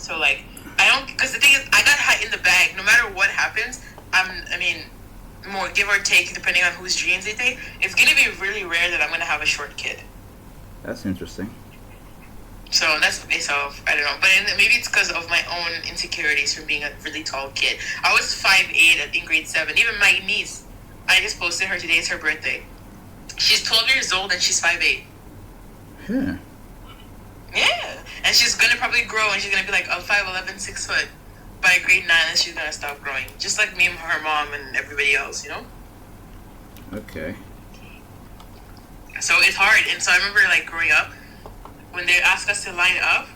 So like, I don't, because the thing is, I got high in the bag. No matter what happens, I mean, more give or take, depending on whose genes they take, it's gonna be really rare that I'm gonna have a short kid. That's interesting. So that's myself. I don't know, but maybe it's because of my own insecurities from being a really tall kid. I was 5'8" in grade 7. Even my niece, I just posted her today. It's her birthday. She's 12 years old and she's 5'8". Yeah. Yeah, and she's gonna probably grow, and she's gonna be like 5'11", 6 foot by grade 9, and she's gonna stop growing, just like me and her mom and everybody else, you know. Okay. So it's hard, and so I remember like growing up, when they asked us to line up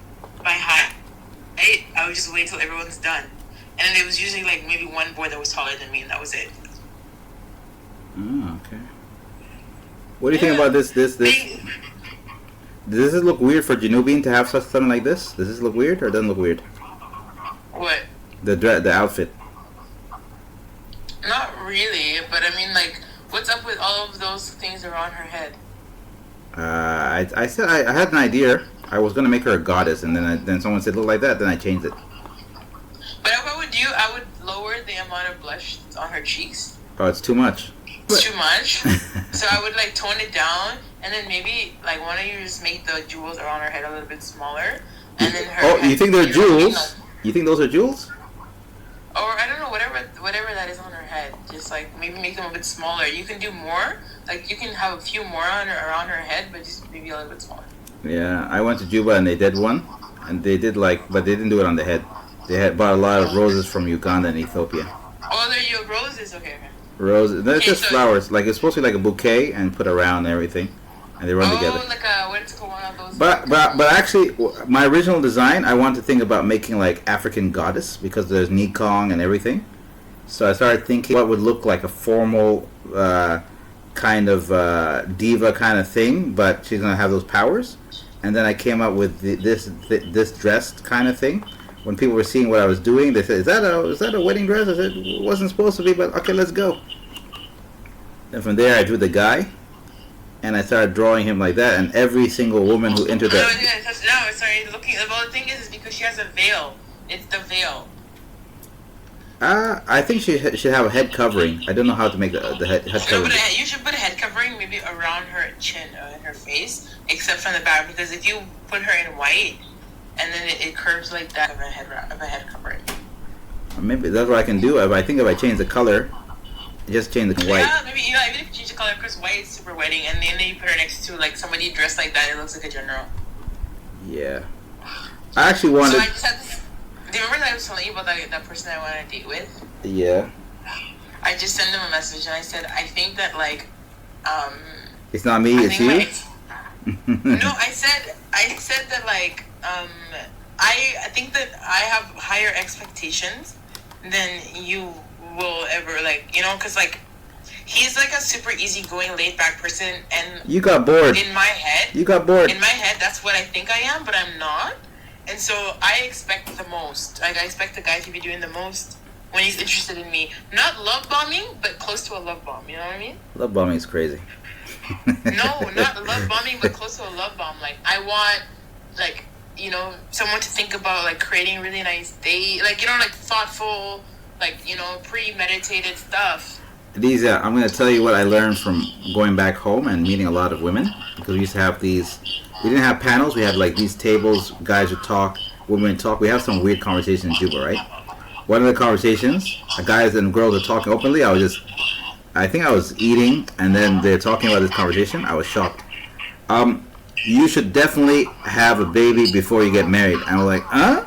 by height, I would just wait till everyone's done, and then there was usually like maybe one boy that was taller than me, and that was it. Oh, okay. What do you think about this? Does this look weird for Janubian to have something like this? Does this look weird or doesn't look weird? What? The outfit. Not really, but I mean, like, what's up with all of those things around her head? I said I had an idea. I was gonna make her a goddess, and then someone said look like that. Then I changed it. But if I would do, I would lower the amount of blush on her cheeks. Oh, it's too much. It's too much. So I would like tone it down, and then maybe like why don't you just make the jewels around her head a little bit smaller, and then her. Oh, you think they're jewels? You think those are jewels? Or I don't know, whatever that is on her head. Just like maybe make them a bit smaller. You can do more. Like you can have a few more around her head, but just maybe a little bit smaller. Yeah, I went to Juba and they did one, and they did but they didn't do it on the head. They had bought a lot of roses from Uganda and Ethiopia. Oh, they're your roses, okay. Roses. They're just so flowers. Like it's supposed to be like a bouquet and put around and everything, and they run together. Oh, like a what is it called? One of those. But actually, my original design, I wanted to think about making like African goddess because there's Nikong and everything. So I started thinking what would look like a formal kind of diva kind of thing, but she's gonna have those powers. And then I came up with this dressed kind of thing. When people were seeing what I was doing, they said, "Is that a wedding dress?" I said, "It wasn't supposed to be, but okay, let's go." And from there, I drew the guy, and I started drawing him like that. And every single woman who entered that. No, sorry. Well, the thing is because she has a veil. It's the veil. I think she should have a head covering. I don't know how to make the head covering. You should put a head covering maybe around her chin and her face, except from the back. Because if you put her in white, and then it curves like that of a head covering. Maybe that's what I can do. I think if I change the color, just change the white. Yeah, maybe even if you change the color, because white is super wedding, and then you put her next to like somebody dressed like that, it looks like a general. Yeah, I actually wanted. So I just had this. Do you remember that I was telling you about that person I wanted to date with? Yeah. I just sent them a message and I said, I think that like, it's not me, it's you. No, I said that like, I think that I have higher expectations than you will ever like, you know, because like, he's like a super easygoing, laid back person, and you got bored. In my head, you got bored. In my head, that's what I think I am, but I'm not. And so I expect the most. Like I expect the guy to be doing the most when he's interested in me. Not love bombing, but close to a love bomb. You know what I mean? Love bombing is crazy. No, not love bombing, but close to a love bomb. Like I want, like, you know, someone to think about like creating a really nice day, like, you know, like thoughtful, like, you know, premeditated stuff. These I'm going to tell you what I learned from going back home and meeting a lot of women, because we used to have these. We didn't have panels. We had like these tables. Guys would talk, women would talk. We have some weird conversations in Juba, right? One of the conversations, guys and girls are talking openly. I think I was eating, and then they're talking about this conversation. I was shocked. You should definitely have a baby before you get married. And I'm like, huh?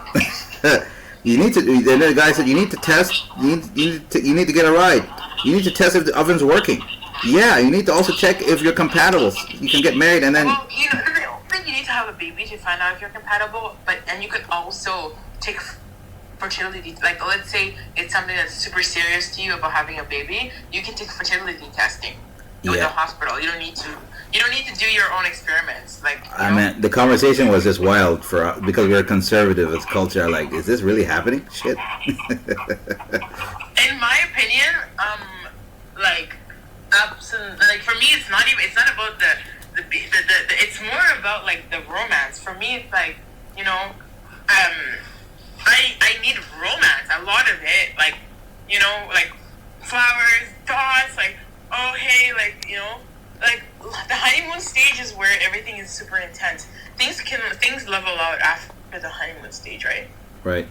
You need to. And then the guy said, you need to test. You need to get a ride. You need to test if the oven's working. Yeah, you need to also check if you're compatible. You can get married and then. Well, you know, I don't think you need to have a baby to find out if you're compatible, and you could also take fertility. Like, let's say it's something that's super serious to you about having a baby. You can take fertility testing with the hospital. You don't need to do your own experiments. Like, I mean, the conversation was just wild because we're conservative as culture. Like, is this really happening? Shit. In my opinion, like. Like for me, it's not about the it's more about like the romance. For me, it's like, you know, of it. Like, like flowers, dots, like, oh hey, like, like the honeymoon stage is where everything is super intense. Things level out after the honeymoon stage, right? Right.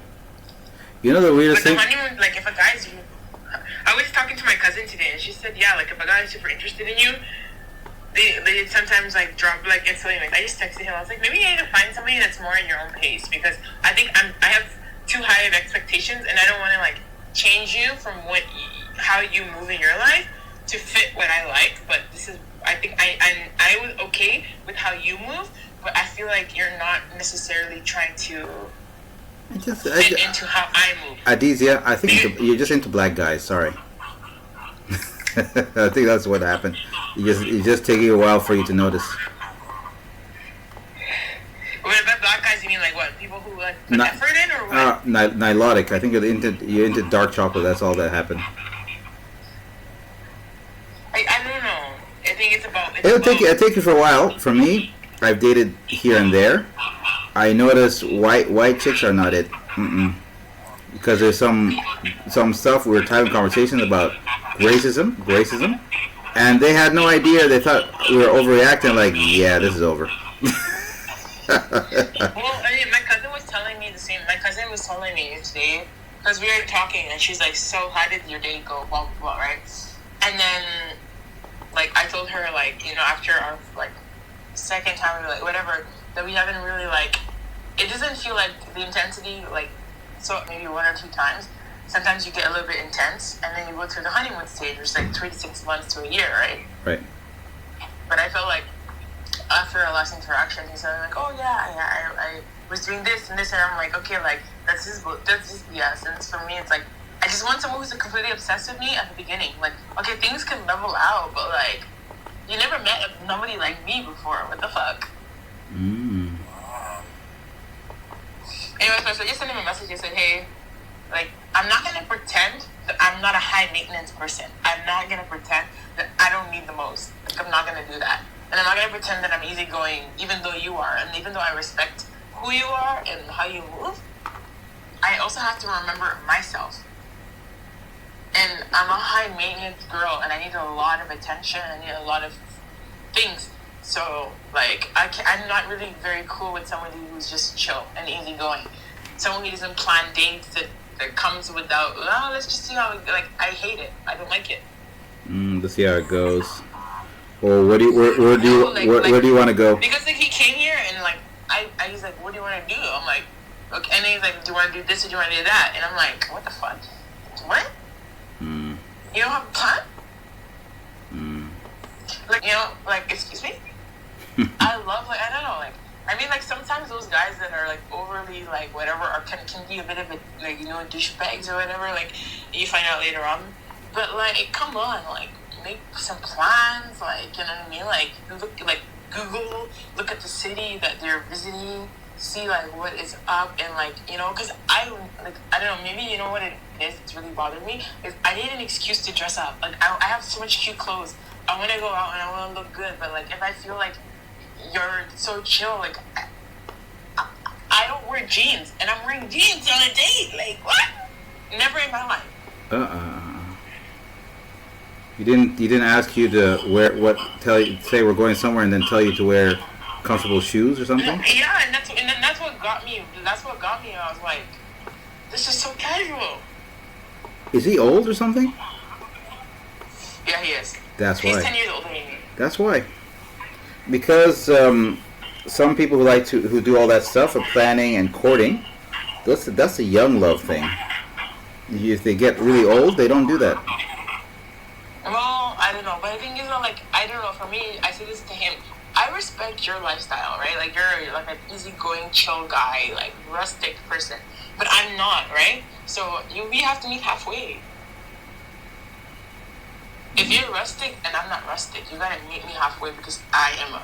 You know the weirdest But the thing? honeymoon, like if a guy's, I was talking to my cousin today, and she said, yeah, like if a guy is super interested in you, they sometimes like drop like it's something like I just texted him. I was like, maybe you need to find somebody that's more in your own pace because I think I have too high of expectations, and I don't want to like change you from how you move in your life to fit what I like. But this is I think I was okay with how you move, but I feel like you're not necessarily trying to fit into how I move. Adizia, I think you're just into black guys. Sorry. I think that's what happened. It's just taking a while for you to notice. When about black guys, you mean like what? People who like put effort in, or what? Nilotic. I think you're into dark chocolate. That's all that happened. I don't know. I think it's about. It'll take you for a while. For me, I've dated here and there. I notice white chicks are not it. Because there's some stuff we were having conversations about racism, and they had no idea. They thought we were overreacting. Like, yeah, this is over. Well, I mean, my cousin was telling me the same. My cousin was telling me today because we were talking, and she's like, "So, how did your day go?" Blah blah blah, right? And then, like, I told her, like, after our like second time, we were like, whatever, that we haven't really like. It doesn't feel like the intensity, like, so maybe 1 or 2 times. Sometimes you get a little bit intense, and then you go through the honeymoon stage, which is like 3 to 6 months to a year, right? Right. But I felt like after our last interaction, he said like, "Oh yeah, I was doing this and this," and I'm like, "Okay, like that's just BS." And for me, it's like I just want someone who's completely obsessed with me at the beginning. Like, okay, things can level out, but like you never met nobody like me before. What the fuck? Anyway, so I just sent him a message and said, "Hey, like I'm not gonna pretend that I'm not a high maintenance person. I'm not gonna pretend that I don't need the most. Like I'm not gonna do that." And I'm not going to pretend that I'm easygoing, even though you are. And even though I respect who you are and how you move, I also have to remember myself. And I'm a high maintenance girl, and I need a lot of attention. I need a lot of things. So, like, I'm not really very cool with somebody who's just chill and easygoing. Someone who doesn't plan dates that comes without, let's just see how, like, I hate it. I don't like it. Let's see how it goes. Well, where do you want to go? Because like he came here and like he's like, "What do you want to do?" I'm like, "Okay," and then he's like, "Do you want to do this or do you want to do that?" And I'm like, "What the fuck? What? You don't have a plan?" Like like excuse me. I love like I don't know like I mean like sometimes those guys that are like overly like whatever are can be a bit of a like douchebags or whatever like you find out later on, but like come on like. Make some plans, like you know what I mean. Like Google, look at the city that they're visiting, see like what is up, and like because I don't know. Maybe you know what it is. It's really bothered me. Is I need an excuse to dress up. Like I have so much cute clothes. I want to go out and I want to look good, but like if I feel like you're so chill, like I don't wear jeans, and I'm wearing jeans on a date. Like what? Never in my life. He didn't ask you to wear say we're going somewhere and then tell you to wear comfortable shoes or something? Yeah, and that's what got me. That's what got me. I was like, this is so casual. Is he old or something? Yeah, he is. That's why. He's 10 years older than me. That's why. Because some people who do all that stuff of planning and courting, that's a young love thing. If they get really old, they don't do that. Well, I don't know, but the thing is, like, I don't know. For me, I say this to him. I respect your lifestyle, right? Like, you're like an easygoing, chill guy, like rustic person. But I'm not, right? So we have to meet halfway. If you're rustic and I'm not rustic, you gotta meet me halfway because I am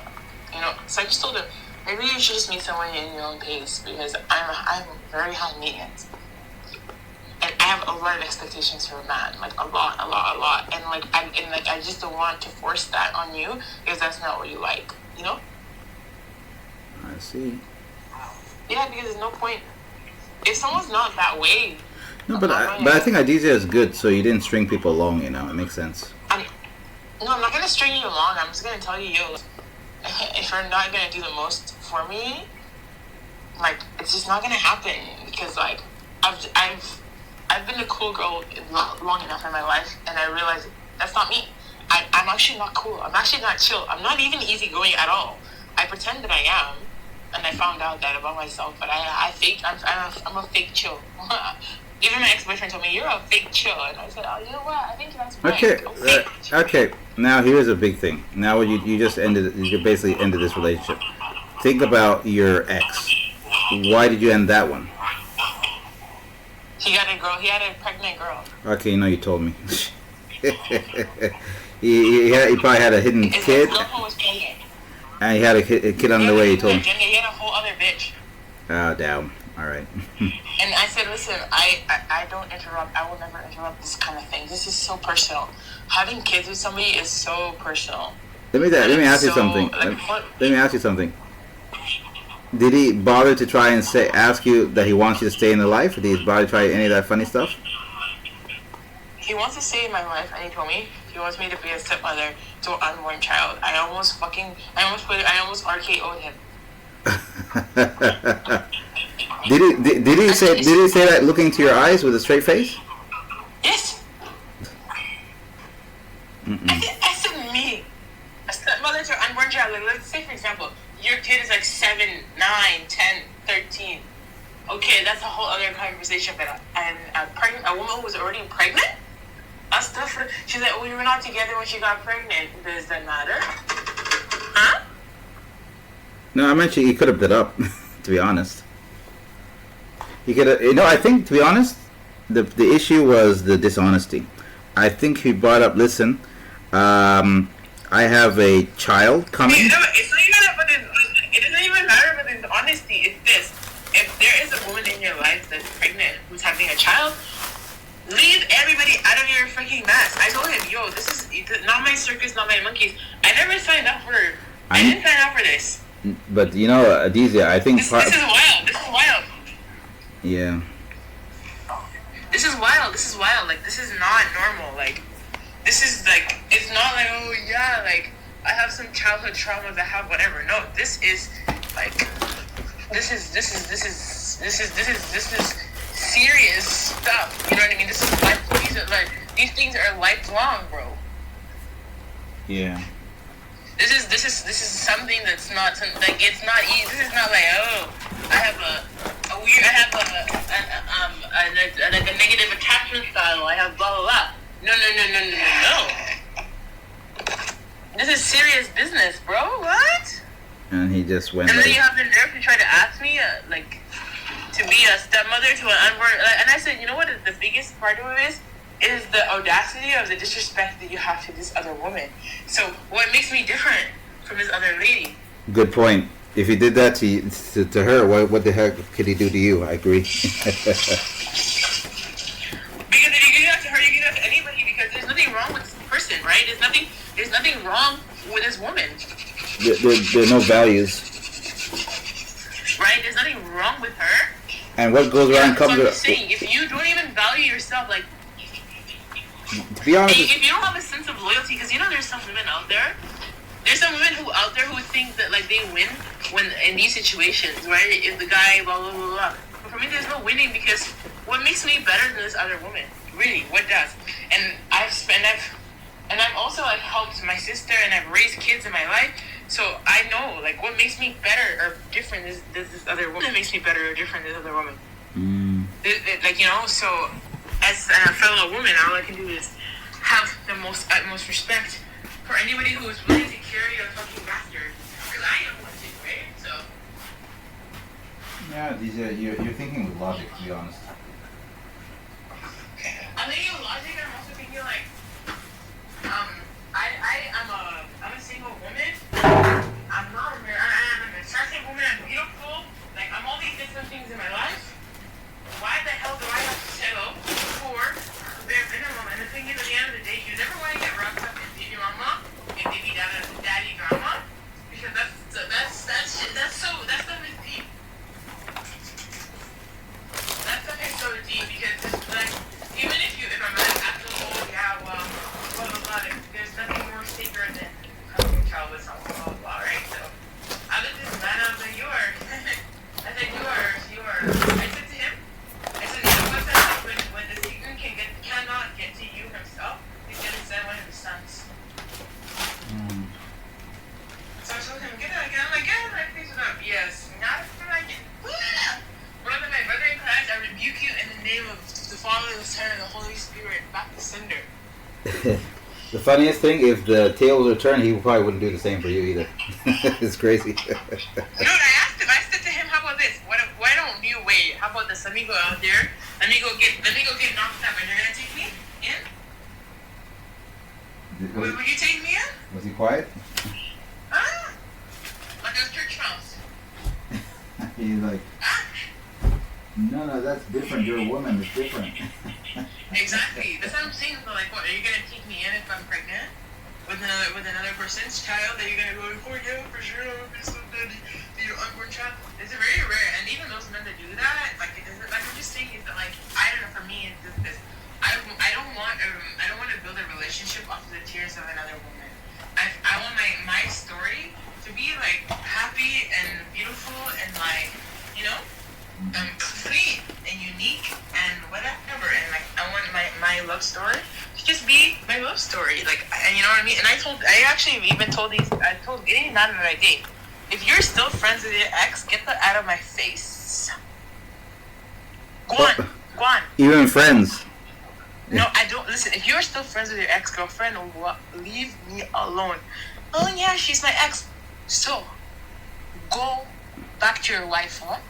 So I just told him, maybe you should just meet someone in your own pace because I'm very high maintenance. And I have a lot of expectations for a man, like a lot, and I just don't want to force that on you because that's not what you like, I see. Yeah, because there's no point if someone's not that way. No, Not but I my. think Adizia is good, so you didn't string people along. You know, it makes sense. I'm, no, I'm not gonna string you along. I'm just gonna tell you, yo, if you're not gonna do the most for me, like it's just not gonna happen because like I've I've I've been a cool girl long enough in my life, and I realize that's not me. I'm actually not cool. I'm actually not chill. I'm not even easygoing at all. I pretend that I am, and I found out that about myself. But I fake. I'm a fake chill. Even my ex-boyfriend told me you're a fake chill, and I said, oh, you know what? I think that's right. Okay, I'm fake. okay. Now here's a big thing. Now you just ended. You basically ended this relationship. Think about your ex. Why did you end that one? He got a girl. He had a pregnant girl. Okay, you know you told me. He probably had a hidden His kid, girlfriend was pregnant. and he had a kid on He the had way. He a, told me. he had a whole other bitch. Oh, damn. All right. And I said, listen, I don't interrupt. I will never interrupt this kind of thing. This is so personal. Having kids with somebody is so personal. Let me ask you So, something. like, what? Let me ask you something. Did he bother to try and ask you that he wants you to stay in the life? Did he bother to try any of that funny stuff? He wants to stay in my life, and he told me he wants me to be a stepmother to an unborn child. I almost RKO'd him. Did he say that looking into your eyes with a straight face? Yes. I said me, a stepmother to an unborn child. Like, let's say, for example, your kid is like 7, 9, 10, 13. Okay, that's a whole other conversation. But a woman who was already pregnant. That's different. She's like, we were not together when she got pregnant. Does that matter? Huh? No, I mentioned he could have been up. To be honest, he could have. You know, I think to be honest, the issue was the dishonesty. I think he brought up. Listen, I have a child coming. It's not even about it doesn't even matter about this honesty. It's this: if there is a woman in your life that's pregnant who's having a child, leave everybody out of your freaking mess. I told him, yo, this is not my circus, not my monkeys. I never signed up for. I didn't sign up for this. But you know, Adizia, I think this is wild. This is wild. Yeah. This is wild. This is wild. Like, this is not normal. Like, this is like, it's not like, oh yeah, like I have some childhood traumas. I have whatever. No, this is like, this is serious stuff. You know what I mean? This is life. These things are lifelong, bro. Yeah. This is something that's not like it's not easy. This is not like, oh, I have like a negative attachment style. I have blah blah blah. No. This is serious business, bro. What? And he just went. And then you have the nerve to try to ask me like to be a stepmother to an unborn. And I said, you know what? The biggest part of it is the audacity of the disrespect that you have to this other woman. So what makes me different from this other lady? Good point. If he did that to her, what the heck could he do to you? I agree. Because if you do that to her, you do that to anybody. Because there's nothing wrong with this person, right? There's nothing wrong with this woman. There are no values. Right? There's nothing wrong with her. And what goes around comes around. I'm saying, if you don't even value yourself, like. To be honest, if you don't have a sense of loyalty, because you know there's some women out there. There's some women who think that like they win when in these situations, right? If the guy blah blah blah blah. But for me, there's no winning because what makes me better than this other woman? Really, what does? And I've also like helped my sister and I've raised kids in my life, so I know like what makes me better or different is this other woman makes me better or different than this other woman. Like you know, so as a fellow woman, all I can do is have the utmost respect for anybody who is willing to carry a fucking bastard. Because I am one too, right? So. Yeah, you're thinking with logic, to be honest. I'm thinking with logic, and I'm also thinking like, I'm a single woman. I'm not I'm an attractive woman. I'm beautiful. Like I'm all these different things in my life. Why the hell do I have to settle for bare minimum? And the thing is, at the end of the day, you never want to get wrapped up in baby mama and baby daddy drama, because that's so deep. That stuff is so deep because it's like name of the Father, the Son, and the Holy Spirit back to sender. The funniest thing, if the tables were turned, he probably wouldn't do the same for you either. It's crazy. No, I asked him. I said to him, "How about this? Why don't you wait? How about this? Let me go out there. Let me go get knocked up, and you're gonna take me in. Will you take me in? Was he quiet? Huh? Like a church mouse. He's like, no, that's different. You're a woman. It's different. Exactly. That's what I'm saying. So like, what? Are you gonna take me in if I'm pregnant with another person's child? That you're gonna go, oh yeah, for sure, I'll be so dead. Your unborn child. It's very rare, and even those men that do that, like it doesn't. Like I'm just saying, is that like I don't know. For me, it's just this. I don't want to build a relationship off of the tears of another woman. I want my story to be like happy and beautiful and like, you know, complete and unique and whatever. And like I want my love story to just be my love story. Like, and you know what I mean. And I actually even told any man that I date, if you're still friends with your ex, get that out of my face. Go on. Even friends. No, I don't. Listen, if you're still friends with your ex-girlfriend, leave me alone. Oh, yeah, she's my ex. So, go back to your wife, huh?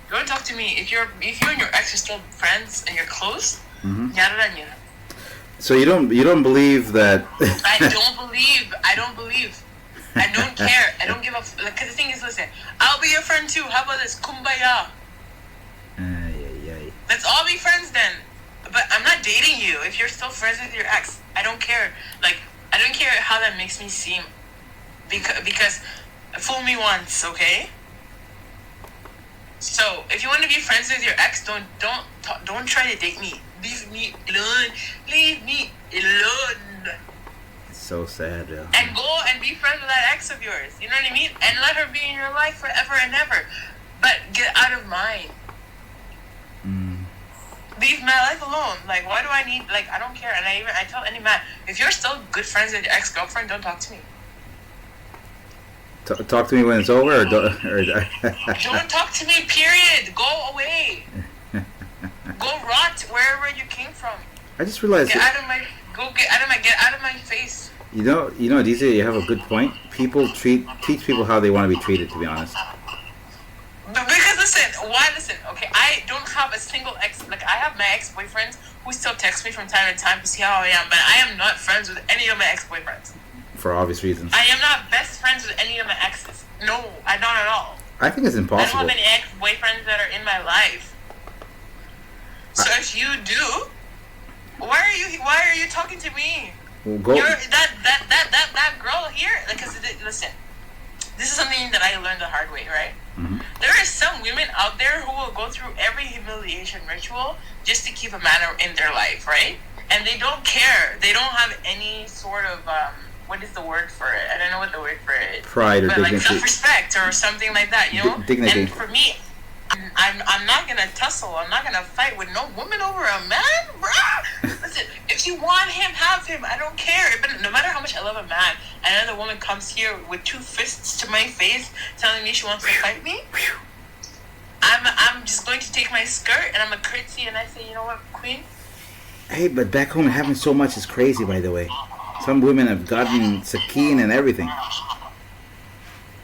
Don't talk to me. If you and your ex are still friends and you're close, yara. So you don't believe that? I don't believe. I don't care. I don't give a. Like, 'cause the thing is, listen, I'll be your friend too. How about this? Kumbaya. Let's all be friends then. But I'm not dating you if you're still friends with your ex. I don't care. Like, I don't care how that makes me seem. Because fool me once, okay? So, if you want to be friends with your ex, don't try to date me. Leave me alone. Leave me alone. It's so sad, though. And go and be friends with that ex of yours. You know what I mean? And let her be in your life forever and ever. But get out of mine. Leave my life alone. Like, why do I need? Like, I don't care. And I tell any man, if you're still good friends with your ex-girlfriend, don't talk to me. Talk to me when it's over, or don't talk to me. Period. Go away. Go rot wherever you came from. I just realized. Get out of my face. You know, DJ, you have a good point. People teach people how they want to be treated. To be honest. Because listen, okay, I don't have a single ex, like, I have my ex-boyfriends who still text me from time to time to see how I am, but I am not friends with any of my ex-boyfriends. For obvious reasons. I am not best friends with any of my exes. No, I don't at all. I think it's impossible. I don't have any ex-boyfriends that are in my life. So if you do, why are you talking to me? Well, go. You're that girl here, because listen, this is something that I learned the hard way, right? Mm-hmm. There are some women out there who will go through every humiliation ritual just to keep a man in their life, right? And they don't care. They don't have any sort of what is the word for it? I don't know what the word for it. Pride or dignity. Like self-respect or something like that, you know. Dignity. And for me, I'm not gonna tussle. I'm not gonna fight with no woman over a man, bruh. Listen, if you want him, have him. I don't care. But no matter how much I love a man, another woman comes here with 2 fists to my face, telling me she wants to fight me. I'm just going to take my skirt and I'm a curtsy and I say, you know what, queen? Hey, but back home having so much is crazy. By the way, some women have gotten sakin and everything.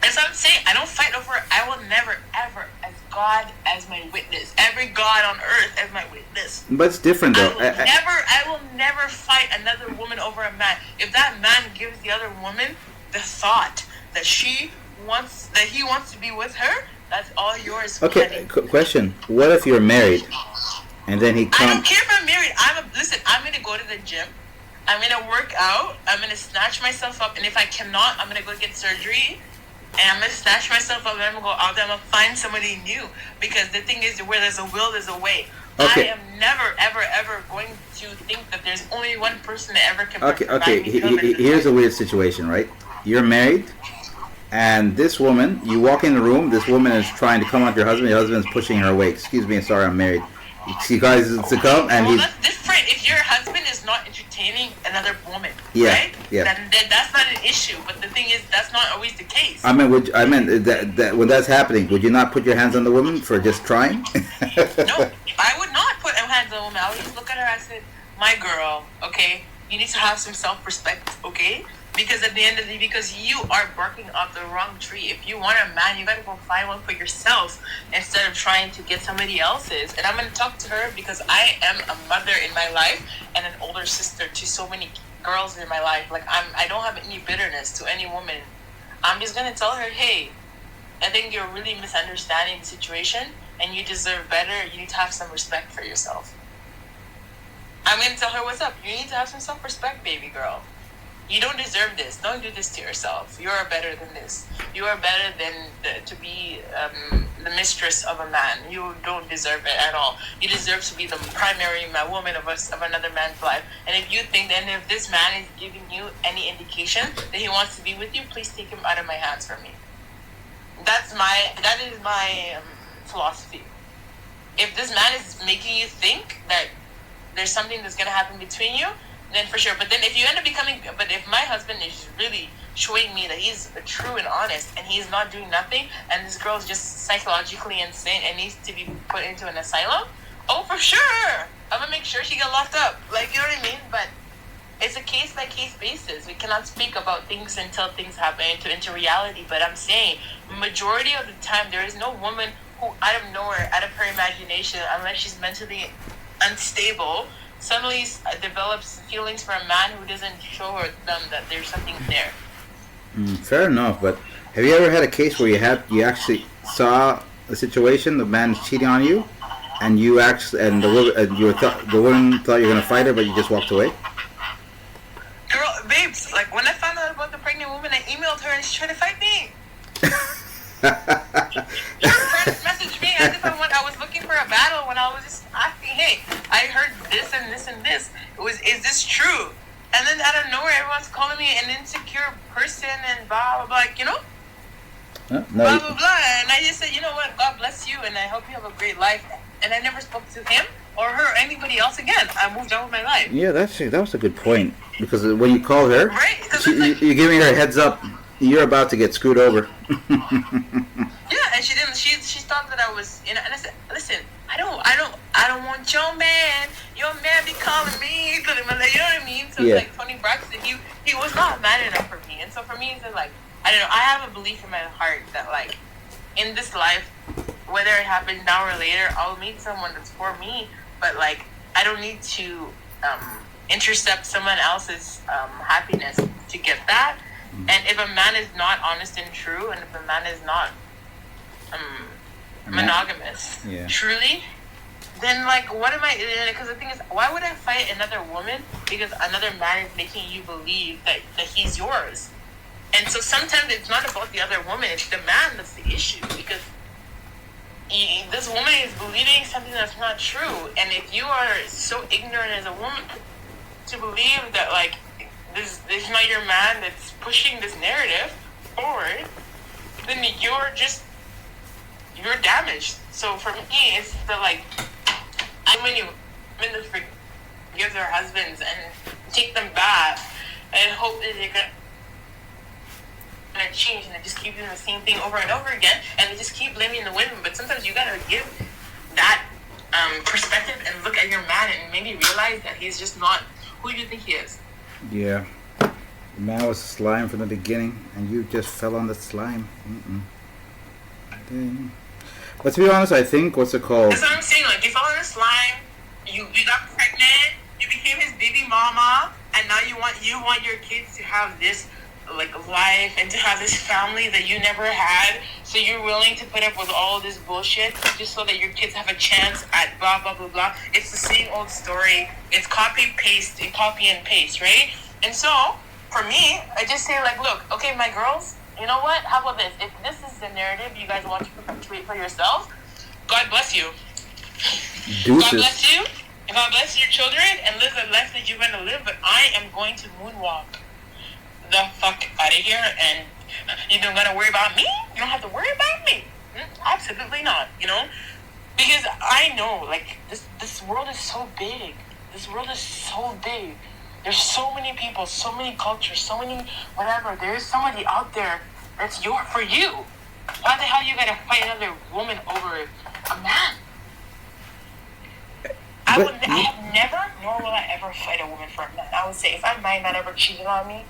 As I'm saying, I don't fight over it. I will never, ever, as God as my witness, every God on earth as my witness. But it's different though. I will never fight another woman over a man. If that man gives the other woman the thought that he wants to be with her, that's all yours. Okay, question. What if you're married, and then he comes? I don't care if I'm married. I'm gonna go to the gym. I'm gonna work out. I'm gonna snatch myself up, and if I cannot, I'm gonna go get surgery. And I'm going to snatch myself up and I'm going to go out there and I'm going to find somebody new. Because the thing is, where there's a will, there's a way. Okay. I am never, ever, ever going to think that there's only one person that ever can Okay. Here's a weird situation, right? You're married, and this woman, you walk in the room, this woman is trying to come on to your husband's pushing her away. Excuse me, sorry, I'm married. She tries to come, and that's different. If your husband is not entertaining another woman, right? Yeah. Then that's not an issue. But the thing is, that's not always the case. I meant that when that's happening, would you not put your hands on the woman for just trying? No, I would not put my hands man's a woman, I always look at her. I said, my girl, okay, you need to have some self-respect, okay? Because at the end of the day, because you are barking up the wrong tree. If you want a man, you gotta go find one for yourself instead of trying to get somebody else's. And I'm gonna talk to her because I am a mother in my life and an older sister to so many girls in my life. Like I don't have any bitterness to any woman. I'm just gonna tell her, hey, I think you're really misunderstanding the situation and you deserve better. You need to have some respect for yourself. I'm gonna tell her what's up. You need to have some self-respect, baby girl. You don't deserve this. Don't do this to yourself. You are better than this. You are better than to be the mistress of a man. You don't deserve it at all. You deserve to be the primary woman of another man's life. And if you think that if this man is giving you any indication that he wants to be with you, please take him out of my hands for me. That is my philosophy. If this man is making you think that there's something that's gonna happen between you, then for sure. But then if you end up but if my husband is really showing me that he's true and honest and he's not doing nothing and this girl's just psychologically insane and needs to be put into an asylum, oh, for sure. I'm gonna make sure she get locked up. Like, you know what I mean? But it's a case by case basis. We cannot speak about things until things happen into reality. But I'm saying, majority of the time, there is no woman who, out of nowhere, out of her imagination, unless she's mentally unstable, suddenly develops feelings for a man who doesn't show her them that there's something there. Fair enough, but have you ever had a case where you actually saw a situation, the man's cheating on you, and you actually and the woman thought you were gonna fight her, but you just walked away? Girl, babes, like when I found out about the pregnant woman, I emailed her and she tried to fight me. Her friends messaged me as if I was looking for a battle when I was just asking, hey, I heard this and this and this. Is this true? And then out of nowhere, everyone's calling me an insecure person and blah, blah, blah, like, you know? No. Blah, blah, blah. And I just said, you know what? God bless you and I hope you have a great life. And I never spoke to him or her or anybody else again. I moved on with my life. Yeah, that was a good point. Because when you called her, right? you're giving her a heads up. You're about to get screwed over. Yeah, and she didn't. She thought that I was, and I said, listen, I don't want your man. Your man be calling me, you know what I mean? So yeah. It's like Tony Braxton. He was not man enough for me, and so for me, it's like I don't know. I have a belief in my heart that like in this life, whether it happens now or later, I'll meet someone that's for me. But like I don't need to intercept someone else's happiness to get that. And if a man is not honest and true, and if a man is not monogamous, truly, then like, what am I? Because the thing is, why would I fight another woman because another man is making you believe that he's yours? And so sometimes it's not about the other woman; it's the man that's the issue. Because this woman is believing something that's not true, and if you are so ignorant as a woman to believe that like this is not your man that's pushing this narrative forward, then you're damaged. So for me, it's the like, when you women forgive their husbands and take them back and hope that they're gonna change, and they just keep doing the same thing over and over again, and they just keep blaming the women. But sometimes you gotta give that perspective and look at your man and maybe realize that he's just not who you think he is. Yeah. The man was slime from the beginning, and you just fell on the slime. Dang. But to be honest, I think, what's it called? That's what I'm saying. Like, you fell on the slime, you got pregnant, you became his baby mama, and now you want your kids to have this like life and to have this family that you never had. So you're willing to put up with all this bullshit just so that your kids have a chance at blah blah blah blah. It's the same old story. It's copy and paste, right? And so for me, I just say like, look, okay, my girls, you know what? How about this? If this is the narrative you guys want to perpetuate for yourselves, God bless you. Deuces. God bless you. God bless your children and live the life that you want to live. But I am going to moonwalk the fuck out of here, and you don't gotta worry about me. You don't have to worry about me. Absolutely not. You know, because I know like this world is so big. This world is so big. There's so many people, so many cultures, so many whatever. There is somebody out there that's for you. Why the hell you gotta fight another woman over a man? But I have never, nor will I ever fight a woman for a man. I would say if my man ever cheated on me,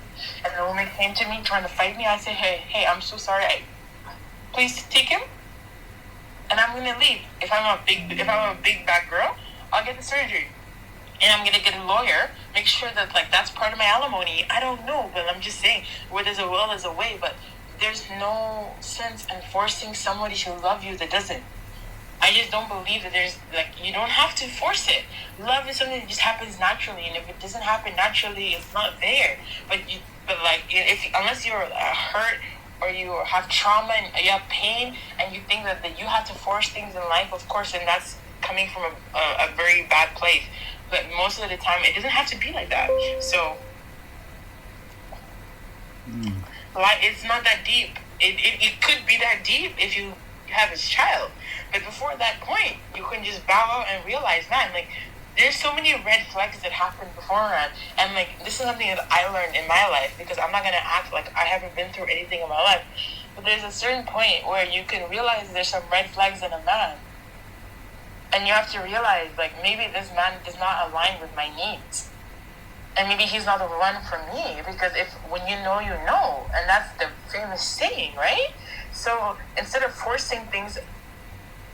and the woman came to me trying to fight me, I say, hey, I'm so sorry. Please take him, and I'm gonna leave. If I'm a big bad girl, I'll get the surgery, and I'm gonna get a lawyer. Make sure that like that's part of my alimony. I don't know, but I'm just saying, where there's a will, there's a way. But there's no sense in forcing somebody to love you that doesn't. I just don't believe that there's like you don't have to force it. Love is something that just happens naturally, and if it doesn't happen naturally, it's not there. But like if unless you're hurt or you have trauma and you have pain, and you think that you have to force things in life, of course, and that's coming from a very bad place. But most of the time, it doesn't have to be like that. So, like, it's not that deep. It could be that deep if you have a child. But before that point, you can just bow out and realize, man, like, there's so many red flags that happen beforehand. And, like, this is something that I learned in my life because I'm not going to act like I haven't been through anything in my life. But there's a certain point where you can realize there's some red flags in a man. And you have to realize, like, maybe this man does not align with my needs. And maybe he's not the one for me. Because when you know, you know. And that's the famous saying, right? So instead of forcing things,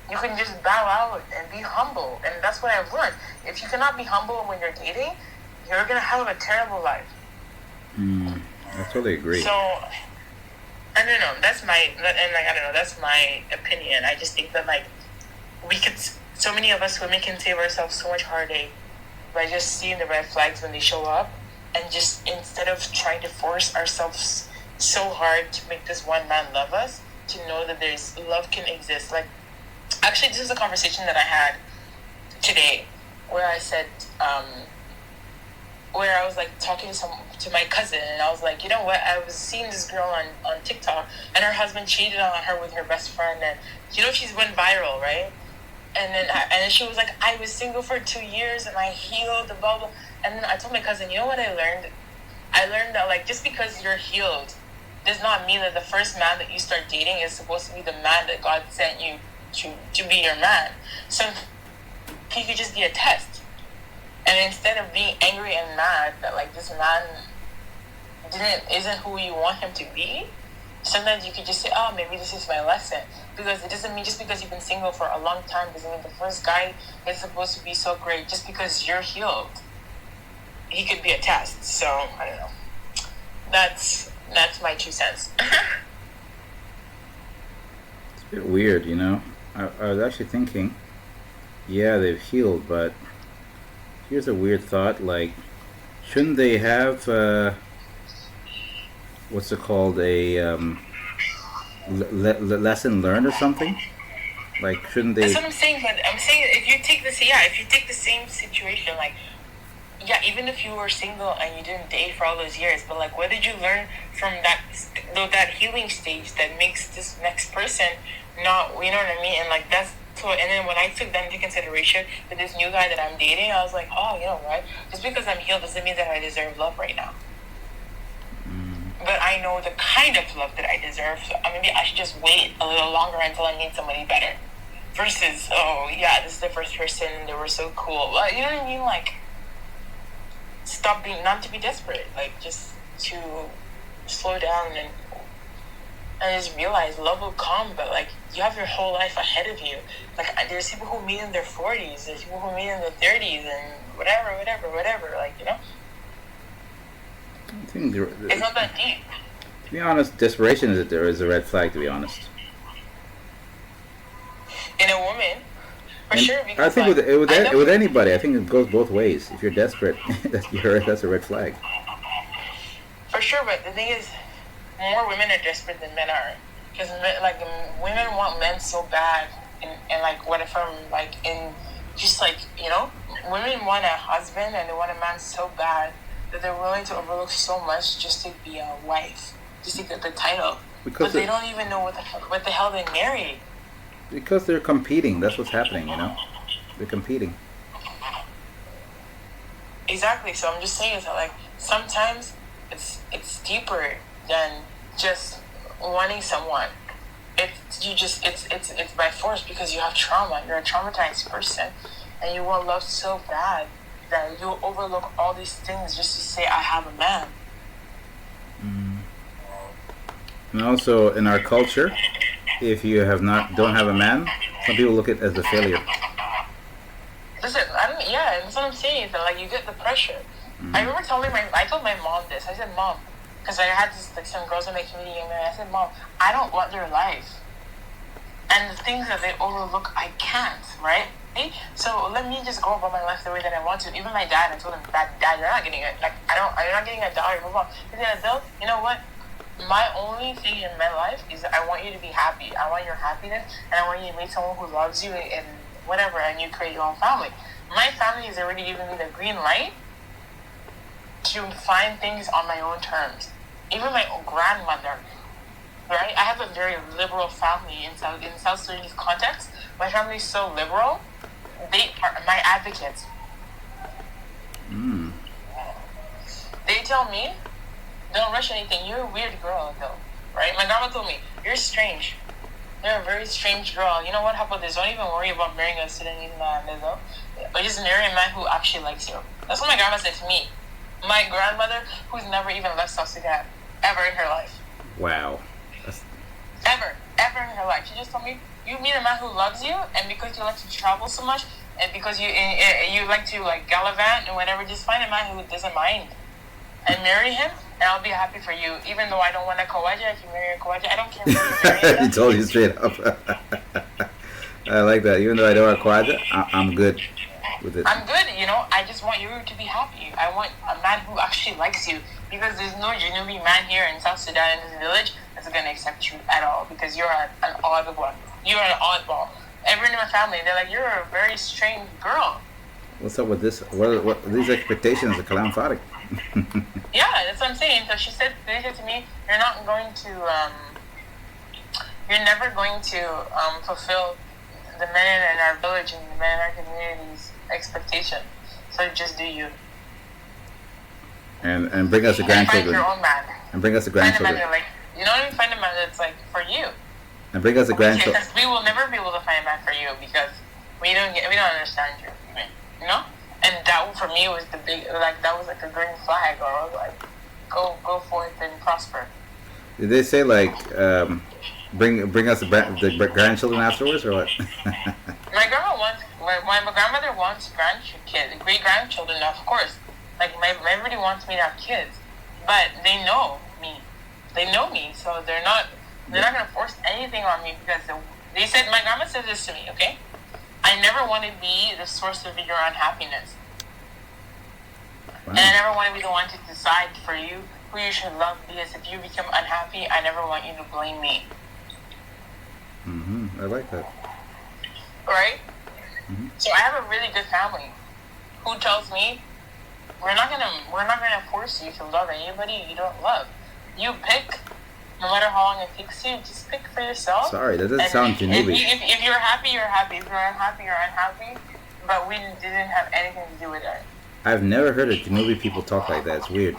you can just bow out and be humble. And that's what I've learned. If you cannot be humble when you're dating, you're going to have a terrible life. I totally agree. So, I don't know. That's my, and like, I don't know, that's my opinion. I just think that, like, so many of us women can save ourselves so much heartache by just seeing the red flags when they show up, and just instead of trying to force ourselves so hard to make this one man love us, to know that there's love can exist. Like, actually, this is a conversation that I had today where I said, where I was like talking to my cousin, and I was like, you know what, I was seeing this girl on TikTok, and her husband cheated on her with her best friend, and you know she's went viral, right? And then she was like, I was single for 2 years and I healed the blah blah. And then I told my cousin, you know what I learned? I learned that, like, just because you're healed does not mean that the first man that you start dating is supposed to be the man that God sent you to be your man. So he could just be a test. And instead of being angry and mad that, like, this man isn't who you want him to be, sometimes you could just say, oh, maybe this is my lesson. Because it doesn't mean just because you've been single for a long time doesn't mean the first guy is supposed to be so great. Just because you're healed, he could be a test. So, I don't know. That's my 2 cents. It's a bit weird, you know. I was actually thinking, yeah, they've healed, but here's a weird thought. Like, shouldn't they have what's it called, a lesson learned or something? Like, shouldn't they? That's what I'm saying. But I'm saying if you take the same situation, like, yeah, even if you were single and you didn't date for all those years, but like, what did you learn from that healing stage that makes this next person not, you know what I mean? And like, that's so. And then when I took that into consideration with this new guy that I'm dating, I was like, oh, you know what? Just because I'm healed doesn't mean that I deserve love right now. But I know the kind of love that I deserve, so maybe I should just wait a little longer until I meet somebody better. Versus, oh yeah, this is the first person and they were so cool. Well, you know what I mean? Like, stop being, not to be desperate, like, just to slow down and just realize love will come. But like, you have your whole life ahead of you. Like, there's people who meet in their 40s, there's people who meet in their 30s, and whatever, like, you know. I think it's not that deep. To be honest, desperation is a red flag. To be honest, in a woman, for sure. Because I think like, with anybody, I think it goes both ways. If you're desperate, that's a red flag. For sure, but the thing is, more women are desperate than men are, because like women want men so bad, and like what if I'm like in just like, you know, women want a husband and they want a man so bad that they're willing to overlook so much just to be a wife, just to get the title. Because they don't even know what the hell they married. Because they're competing. That's what's happening, you know? They're competing. Exactly. So I'm just saying that, like, sometimes it's deeper than just wanting someone. It's by force because you have trauma. You're a traumatized person. and you want love so bad that you'll overlook all these things just to say I have a man. Mm. And also in our culture, if you don't have a man, some people look at it as a failure. Listen, yeah, that's what I'm saying. Is that like you get the pressure. I remember I told my mom this. I said, Mom, because I had this like some girls in my community, and I said, Mom, I don't want their life, and the things that they overlook, I can't, right? So let me just go about my life the way that I want to. Even my dad, I told him, Dad, you're not getting it. Like you're not getting a dollar. Move on. He said, Bill, you know what? My only thing in my life is I want you to be happy. I want your happiness, and I want you to meet someone who loves you and whatever, and you create your own family. My family has already given me the green light to find things on my own terms. Even my own grandmother, right? I have a very liberal family in South Sudanese context. My family is so liberal. They are my advocates. Mm. They tell me, don't rush anything. You're a weird girl, though, right? My grandma told me, you're strange. You're a very strange girl. You know what? How about this? Don't even worry about marrying a Sudanese man, though. But just marry a man who actually likes you. That's what my grandma said to me. My grandmother, who's never even left South Sudan, ever in her life. Wow. Ever in her life. She just told me, you meet a man who loves you, and because you like to travel so much, and because you like to like gallivant and whatever, just find a man who doesn't mind, and marry him, and I'll be happy for you. Even though I don't want a kawaja, if you marry a kawaja, I don't care who you marry. He told you straight up. I like that. Even though I don't have kawaja, I'm good with it. I'm good, I just want you to be happy. I want a man who actually likes you, because there's no genuine man here in South Sudan in this village that's going to accept you at all, because you're an odd one. You're an oddball. Everyone in my family, they're like, you're a very strange girl. What's up with this? What these expectations of Kalam Farik? Yeah, that's what I'm saying. So they said to me, you're never going to fulfill the men in our village and the men in our community's expectation. So just do you. And bring us the grandchildren. Find your own man. And bring us the grandchildren. Find a man find a man that's like for you. And bring us the grandchildren. Because we will never be able to find a man for you because we don't understand you. And that for me was that was like a green flag, or like go forth and prosper. Did they say like bring us the grandchildren afterwards, or what? My grandmother wants great grandchildren, of course. Like everybody wants me to have kids, but they know me. They know me, so they're not gonna force anything on me, because they said, my grandma said this to me, okay? I never want to be the source of your unhappiness. Wow. And I never want to be the one to decide for you who you should love, because if you become unhappy, I never want you to blame me. I like that. Right? So I have a really good family who tells me, we're not gonna force you to love anybody you don't love. You pick. No matter how long it takes you, just pick for yourself. Sorry, that doesn't sound Janubi. If you're happy, you're happy. If you're unhappy, you're unhappy. But we didn't have anything to do with it. I've never heard of Janubi people talk like that. It's weird.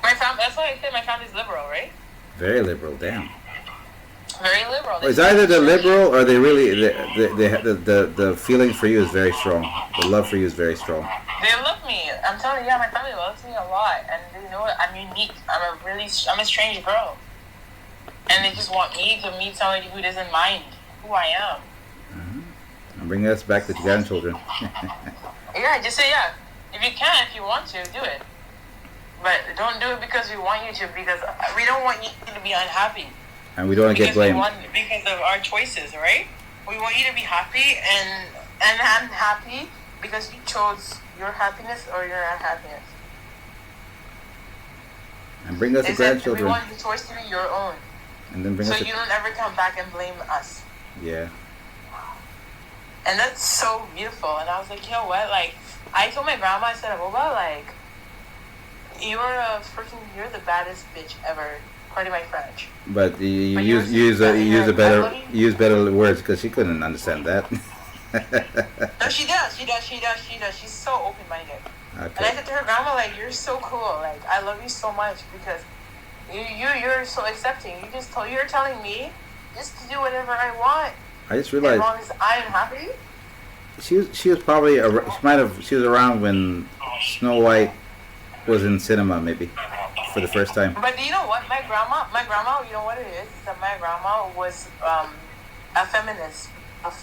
That's why I said my family's liberal, right? Very liberal, damn. Very liberal. It's either they're liberal or they really the feeling for you is very strong. The love for you is very strong. They love me. I'm telling you, my family loves me a lot, and they know I'm unique. I'm a strange girl, and they just want me to meet somebody who doesn't mind who I am. And bring us back to the grandchildren. Yeah, just say yeah. If you want to, do it. But don't do it because we want you to, because we don't want you to be unhappy. And we don't want to get blamed. Because of our choices, right? We want you to be happy, and I'm happy because you chose your happiness or your unhappiness. And bring us the grandchildren. We want the choice to be your own. And then bring us. So you don't ever come back and blame us. Yeah. And that's so beautiful. And I was like, you know what? Like, I told my grandma, I said, Aboba, like, you're the baddest bitch ever. Pardon my French. But you use better words, because she couldn't understand that. No, she does. She's so open-minded. Okay. And I said to her, Grandma, like, you're so cool. Like, I love you so much because you're so accepting. You're telling me just to do whatever I want. I just As realized long as I am happy. she was probably she was around when Snow White was in cinema maybe for the first time. But you know what? My grandma, you know what it is? Is that my grandma was a feminist of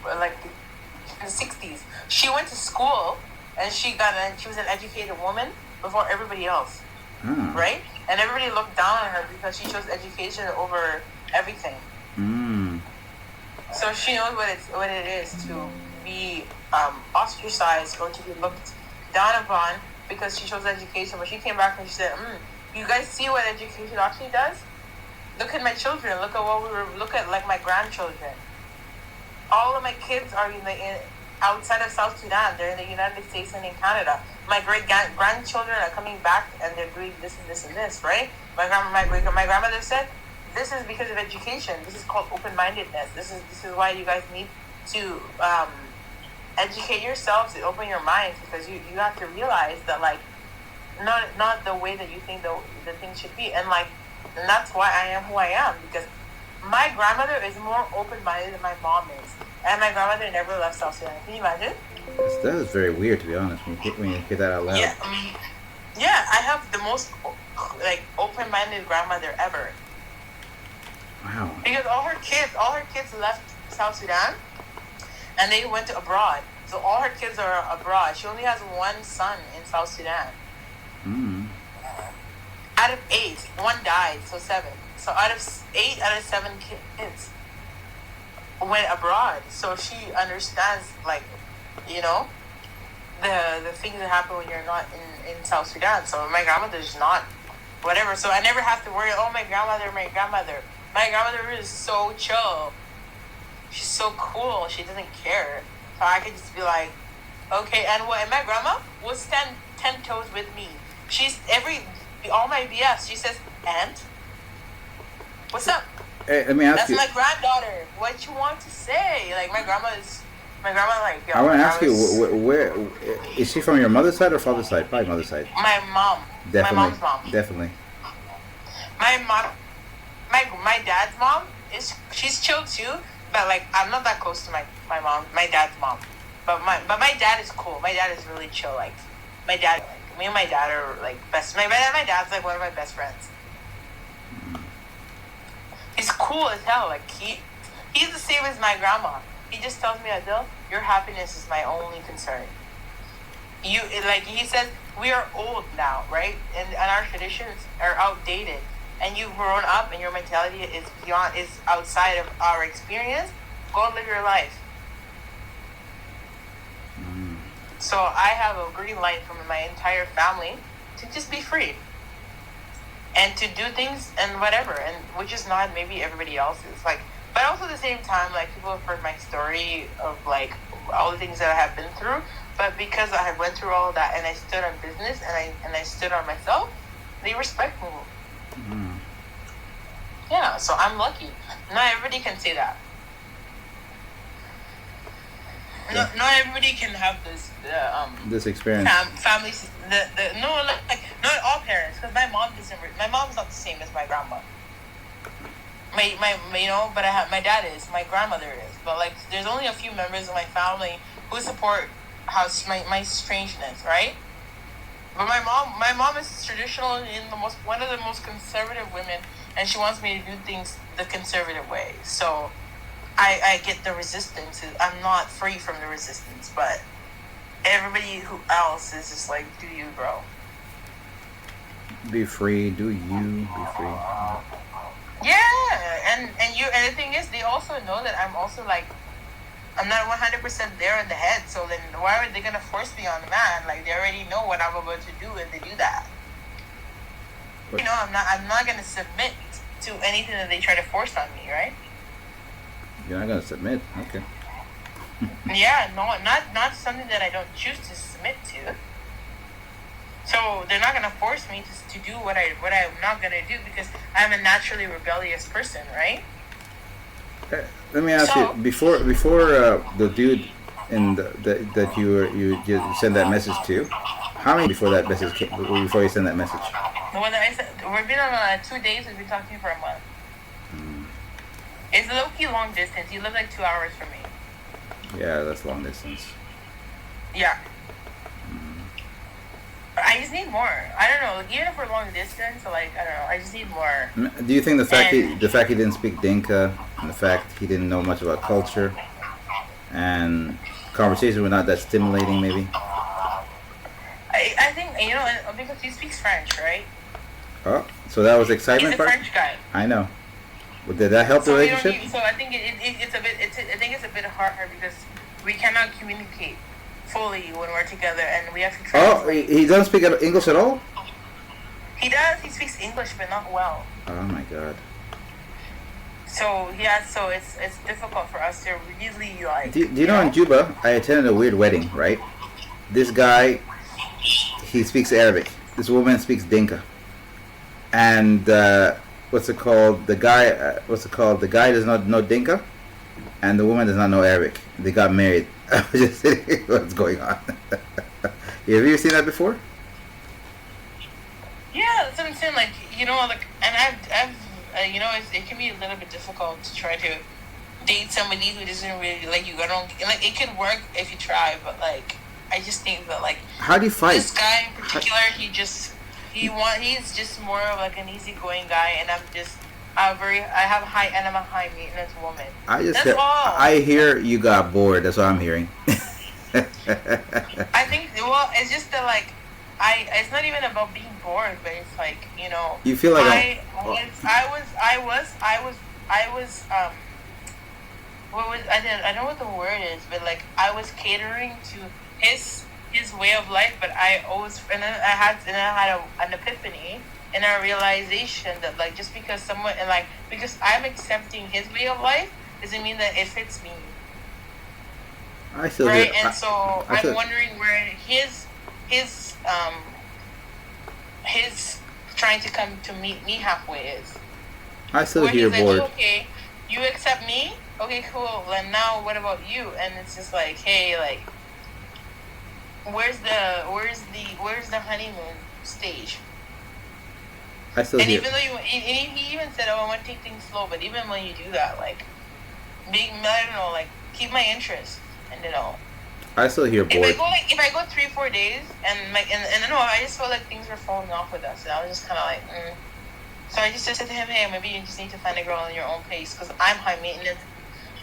like in the 60s. She went to school and she was an educated woman before everybody else, Ah. right? And everybody looked down on her because she chose education over everything. Mm. So she knows what it is to be ostracized or to be looked down upon because she chose education. But she came back and she said, "You guys see what education actually does? Look at my children. Look at look at like my grandchildren. All of my kids are outside of South Sudan. They're in the United States and in Canada. My grandchildren are coming back and they're doing this and this and this, right? My grandmother said, this is because of education. This is called open-mindedness. This is why you guys need to educate yourselves and open your minds, because you have to realize that like not the way that you think the thing should be, and that's why I am who I am, because my grandmother is more open-minded than my mom is, and my grandmother never left South Sudan. Can you imagine? That is very weird, to be honest. When you hear that out loud. Yeah, yeah. I have the most like open-minded grandmother ever. Wow. Because all her kids left South Sudan, and they went to abroad. So all her kids are abroad. She only has one son in South Sudan. Mm. Out of 8, one died, so 7. So out of 7 kids went abroad. So she understands, like, you know, the things that happen when you're not in South Sudan. So my grandmother's not whatever. So I never have to worry, oh, my grandmother. My grandmother is so chill. She's so cool. She doesn't care. So I could just be like, okay. And my grandma will stand 10 toes with me. She's all my BS. She says, "Aunt, what's up?" Hey, let me ask That's you. my granddaughter. What you want to say? Like my grandma like. Yo, I want to ask you, where is she from? Your mother's side or father's side? Probably mother's side. My mom. Definitely. My mom's mom. Definitely. My mom. My dad's mom she's chill too, but like I'm not that close to my mom, my dad's mom. But my dad is cool. My dad is really chill. Like my dad, like, me and my dad are like best. My dad's like one of my best friends. He's cool as hell. Like he's the same as my grandma. He just tells me, Adele, your happiness is my only concern. He says, we are old now, right? And our traditions are outdated. And you've grown up and your mentality is outside of our experience. Go live your life. So I have a green light from my entire family to just be free. And to do things and whatever, and which is not maybe everybody else's. Like, but also at the same time, like people have heard my story of like all the things that I have been through. But because I had went through all of that and I stood on business and I stood on myself, they respect me. Yeah, so I'm lucky. Not everybody can say that. Yeah. Not everybody can have this experience. Families. Not all parents, because my mom doesn't. My mom's not the same as my grandma. But my dad is. My grandmother is. But like, there's only a few members of my family who support my strangeness, right? But my mom is traditional in one of the most conservative women, and she wants me to do things the conservative way. So I get the resistance. I'm not free from the resistance, but everybody else is just like, do you, bro? Be free. Do you be free? Yeah, and the thing is, they also know that I'm also like, I'm not 100% there in the head. So then, why are they gonna force me on the man? Like they already know what I'm about to do, and they do that. But, I'm not gonna submit to anything that they try to force on me, right? You're not gonna submit, okay? Yeah, no, not something that I don't choose to submit to. So they're not gonna force me to do what I'm not gonna do, because I'm a naturally rebellious person, right? Let me ask you, before the dude that you just sent that message to, how many before that message came, before you sent that message? The one that I said, we've been on 2 days. We've been talking for a month. It's low key long distance. You live like 2 hours from me. Yeah, that's long distance. Yeah. I just need more. I don't know. Like, even if we're long distance, like I don't know. I just need more. Do you think And the fact he didn't speak Dinka and the fact he didn't know much about culture and conversations were not that stimulating, maybe? I think because he speaks French, right? Oh, so that was the He's excitement a part. French guy. I know. But did that help the So we don't relationship? need. So I think it's a bit. I think it's a bit hard because we cannot communicate fully when we're together, and we have to Oh, translate. he doesn't speak English at all. He does. He speaks English, but not well. Oh my god. So yeah. So it's difficult for us to really like. Do you know in Juba I attended a weird wedding, right? This guy, he speaks Arabic. This woman speaks Dinka. And what's it called? The guy, The guy does not know Dinka, and the woman does not know Arabic. They got married. I was just saying, what's going on? Have you ever seen that before? Yeah, that's what I'm saying. Like like, and it can be a little bit difficult to try to date somebody who doesn't really like you. I don't like. It could work if you try, but like, I just think that like How do you fight? this guy in particular, he's just more of like an easygoing guy, and I have I'm a high maintenance woman. That's all. I hear you got bored. That's what I'm hearing. I think it's just that like it's not even about being bored, but it's like You feel like I was what was I don't know what the word is, but like I was catering to his way of life, but I always and then I had an epiphany and a realization that like just because because I'm accepting his way of life doesn't mean that it fits me. I still right, hear, and so I'm wondering where his trying to come to meet me halfway is. I still where hear he's bored. like, okay, you accept me? Okay, cool. And now what about you? And it's just like, hey, like, where's the honeymoon stage? I still and hear. even though he even said, oh, I want to take things slow, but even when you do that, like, I don't know, like, keep my interest, and I still hear bored. If I go 3-4 days and I just felt like things were falling off with us, and I was just kind of like, So I just said to him, hey, maybe you just need to find a girl in your own pace because I'm high maintenance,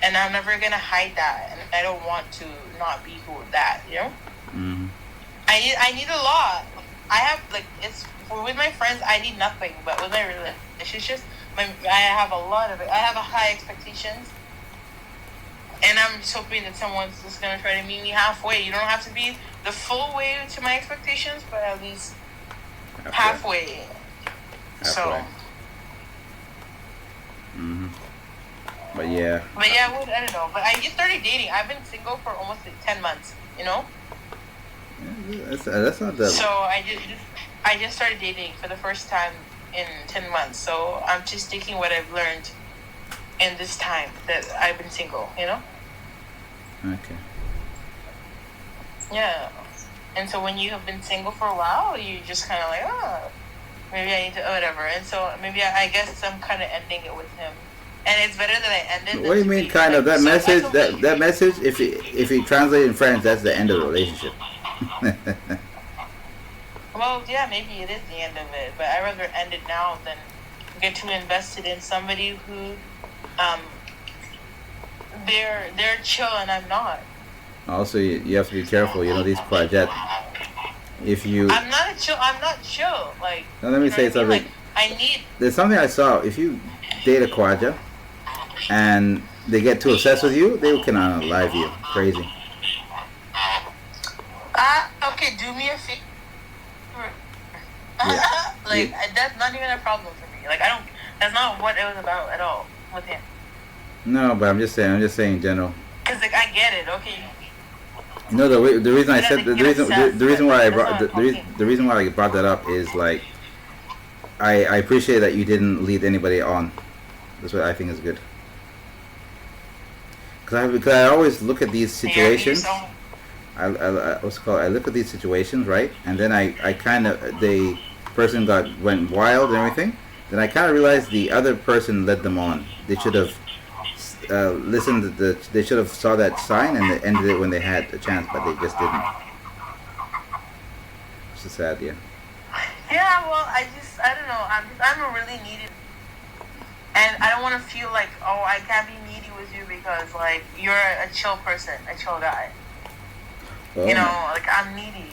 and I'm never gonna hide that, and I don't want to not be that, Mm-hmm. I need a lot. I have it's with my friends. I need nothing, but with my relationships, I have a lot of it. I have a high expectations. And I'm just hoping that someone's just going to try to meet me halfway. You don't have to be the full way to my expectations, but at least halfway. So. Mm-hmm. But yeah. I don't know. But I just started dating. I've been single for almost 10 months, Yeah, that's not that. So I just started dating for the first time in 10 months. So I'm just taking what I've learned in this time that I've been single, Okay. Yeah. And so when you have been single for a while, you just kind of like, maybe I need to, whatever. And so maybe I guess I'm kind of ending it with him. And it's better that I end it. What do you mean, kind of? That message, that message, if you translate in French, that's the end of the relationship. Well, yeah, maybe it is the end of it. But I'd rather end it now than get too invested in somebody who, they're chill and I'm not. Also, you have to be careful. These projects. If you, I'm not chill. Like. Now let me say something. Like, I need. There's something I saw. If you date a Kwaja and they get too obsessed with you, they can unalive you. Crazy. Okay. Do me a favor. Yeah. That's not even a problem for me. Like, I don't. That's not what it was about at all with him. No, but I'm just saying in general. Cause like I get it. Okay. The reason I said the reason why I brought the reason why I brought that up is like I appreciate that you didn't lead anybody on. That's what I think is good. Because I always look at these situations. I look at these situations, right? And then I kind of the person went wild and everything. Then I kind of realized the other person led them on. They should have listened to they should have saw that sign and they ended it when they had a chance, but they just didn't. It's just sad, yeah. Yeah, well, I don't know. I'm a really needy, and I don't want to feel like, oh, I can't be needy with you because like you're a chill person, a chill guy. Well, You know, like I'm needy.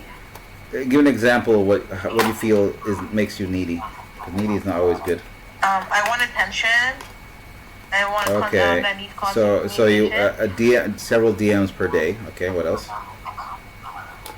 give an example of what you feel makes you needy. 'Cause needy is not always good. I want attention. I want Okay. I need constant So you communication. several DMs per day. Okay. What else?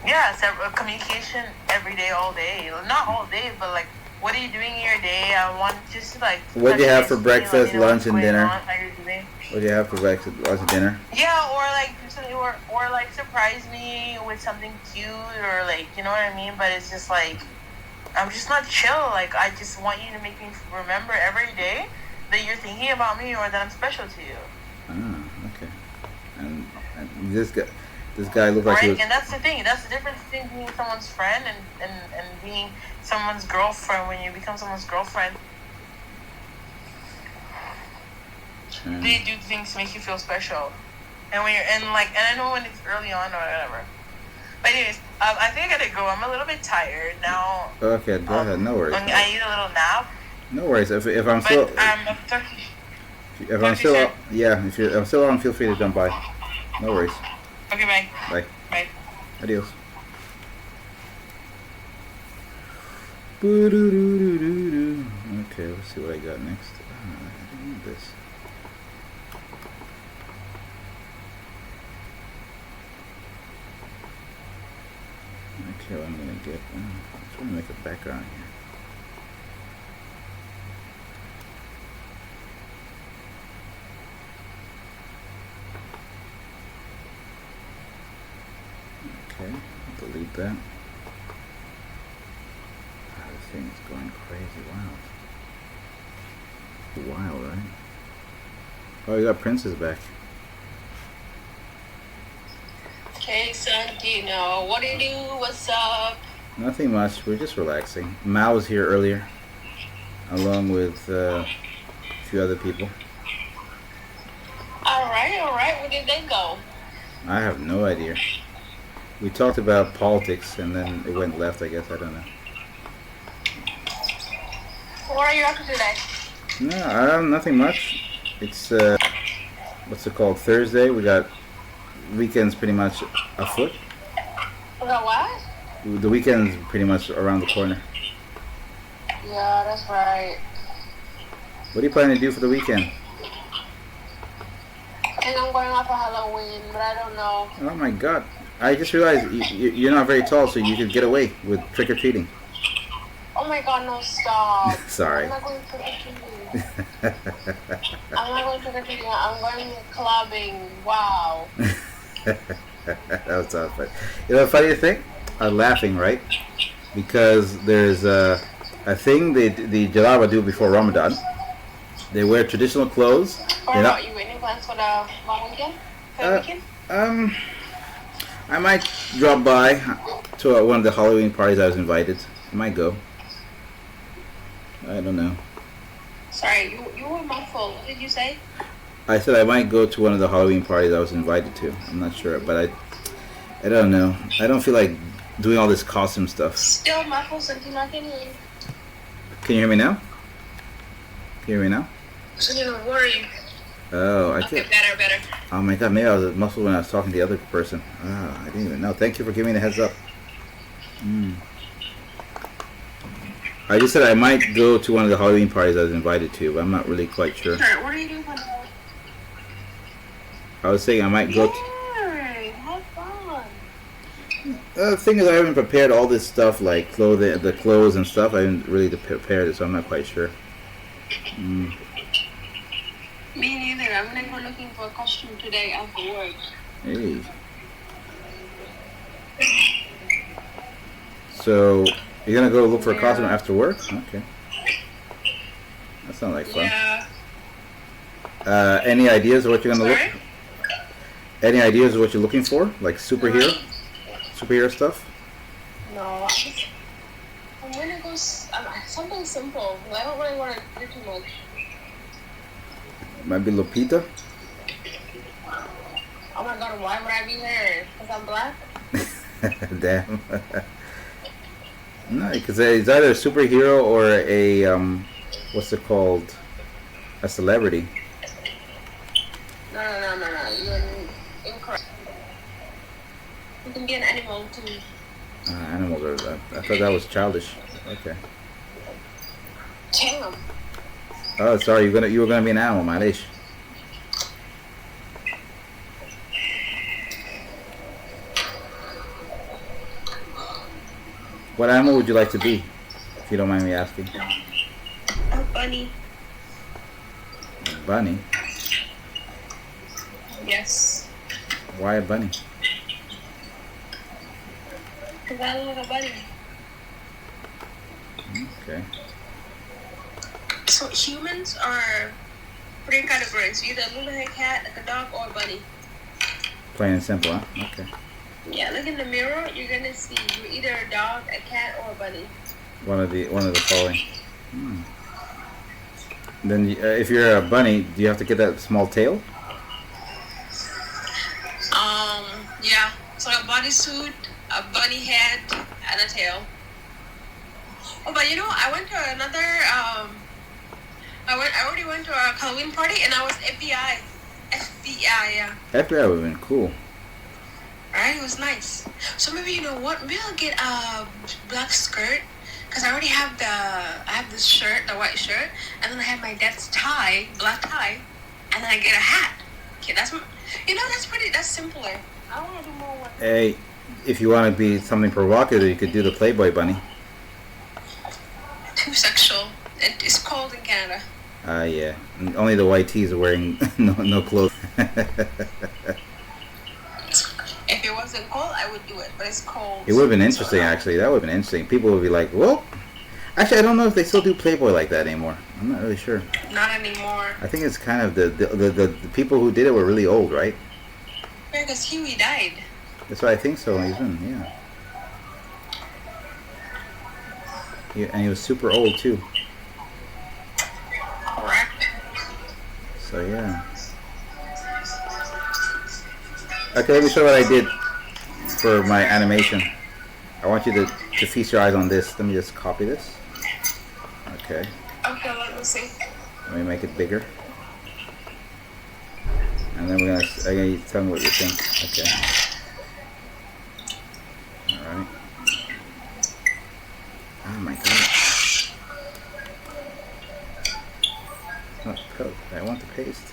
Yeah, communication every day, all day. Not all day, but like, what are you doing in your day? I want just like. What do you have for touch base with you, breakfast, lunch, and dinner? How you're doing. What do you have for breakfast, lunch, and dinner? Yeah, or like do something, or like surprise me with something cute, or like you know what I mean. But it's just like, I'm just not chill. Like I just want you to make me remember every day that you're thinking about me or that I'm special to you. Ah, okay. And this guy looked like Right, he was. and that's the thing. That's the difference between being someone's friend and being someone's girlfriend. When you become someone's girlfriend, they do things to make you feel special. And when you're and I know when it's early on or whatever. But anyways, I think I gotta go. I'm a little bit tired now. Okay, go ahead. No worries. I need a little nap. No worries. If I'm But still Turkish. if I'm still out, yeah, if I'm still on, feel free to jump by. No worries. Okay, bye. Bye. Bye. Adios. Boo-doo-doo-doo-doo-doo. Okay, let's see what I got next. I don't need this. Okay, what I'm gonna get. I'm trying to make a background here. Okay, delete that. Ah, this thing is going crazy wild. Wild, right? Oh, you got Princess back. Hey, Santino, what do you do? What's up? Nothing much. We're just relaxing. Mal was here earlier, along with a few other people. All right. Where did they go? I have no idea. We talked about politics, and then it went left. I guess I don't know. What are you up to today? No, nothing much. It's what's it called? Thursday. We got weekends pretty much afoot. About what? The weekend's pretty much around the corner. Yeah, that's right. What are you planning to do for the weekend? I think I'm going out for Halloween, but I don't know. Oh my God! I just realized you're not very tall, so you could get away with trick or treating. Oh my God, no, stop. Sorry. I'm not going trick or treating. I'm not going trick or treating. I'm going clubbing. Wow. That was tough, but you know the funny thing? I'm laughing, right? Because there's a thing the Jalaba do before Ramadan. They wear traditional clothes. Or about you? Any plans for the long weekend? For the weekend? I might drop by to one of the Halloween parties I was invited. I might go. I don't know. Sorry, you were muffled. What did you say? I said I might go to one of the Halloween parties I was invited to. I'm not sure, but I don't know. I don't feel like doing all this costume stuff. Still muffled, Santino. Can you? Can you hear me now? Can you hear me now? Santino, where are you? Oh, I Okay, can't. better. Oh my God, maybe I was muffled when I was talking to the other person. Ah, I didn't even know. Thank you for giving me the heads up. I just said I might go to one of the Halloween parties I was invited to, but I'm not really quite sure. Sorry, what are you doing for the I was saying I might go. Yay, have fun. The thing is, I haven't prepared all this stuff like the clothes and stuff. I haven't really prepared it, so I'm not quite sure. Me neither. I'm gonna go looking for a costume today after work. Hey. So you're gonna go look for a costume after work? Okay. That sounds like fun. Yeah. Any ideas of what you're gonna Sorry? look? Any ideas of what you're looking for? Like superhero stuff? No, I'm gonna go something simple. I don't really want to do too much. Might be Lupita. Oh my god, why would I be there? Because I'm black? Damn. No, because it's either a superhero or a what's it called? A celebrity. No. You're incorrect. You can be an animal too. Animals are. I thought that was childish. Okay. Damn. Oh, sorry. You were gonna be an animal, Malish. What animal would you like to be, if you don't mind me asking? A bunny. Bunny. Yes. Why a bunny? Because I love a bunny. Okay. So humans are three categories. Either a little cat, like a dog, or a bunny. Plain and simple, huh? Okay. Yeah, look in the mirror. You're gonna see you're either a dog, a cat, or a bunny. One of the following. Then, if you're a bunny, do you have to get that small tail? Yeah. So a bodysuit, a bunny head, and a tail. Oh, but you know, I went to another. I already went to a Halloween party, and I was FBI. FBI, yeah. FBI would have been cool. Right? It was nice. So maybe, you know what? Maybe I'll get a black skirt. Because I already have I have this shirt, the white shirt. And then I have my dad's tie, black tie. And then I get a hat. Okay, that's simpler. I want to do more with Hey, if you want to be something provocative, you could do the Playboy bunny. too sexual. It's cold in Canada. Yeah. Only the white tees are wearing no clothes. If it wasn't cold, I would do it. But it's cold. It would have been interesting, actually. That would have been interesting. People would be like, well, actually, I don't know if they still do Playboy like that anymore. I'm not really sure. Not anymore. I think it's kind of the people who did it were really old, right? Yeah, because Huey died. That's what I think so, even, yeah. And he was super old, too. Correct. So, yeah. Okay, let me show what I did for my animation. I want you to feast your eyes on this. Let me just copy this. Okay. Okay, let me see. Let me make it bigger. And then I'm gonna tell me what you think. Okay. Alright. Oh my god. Not code. I want to paste.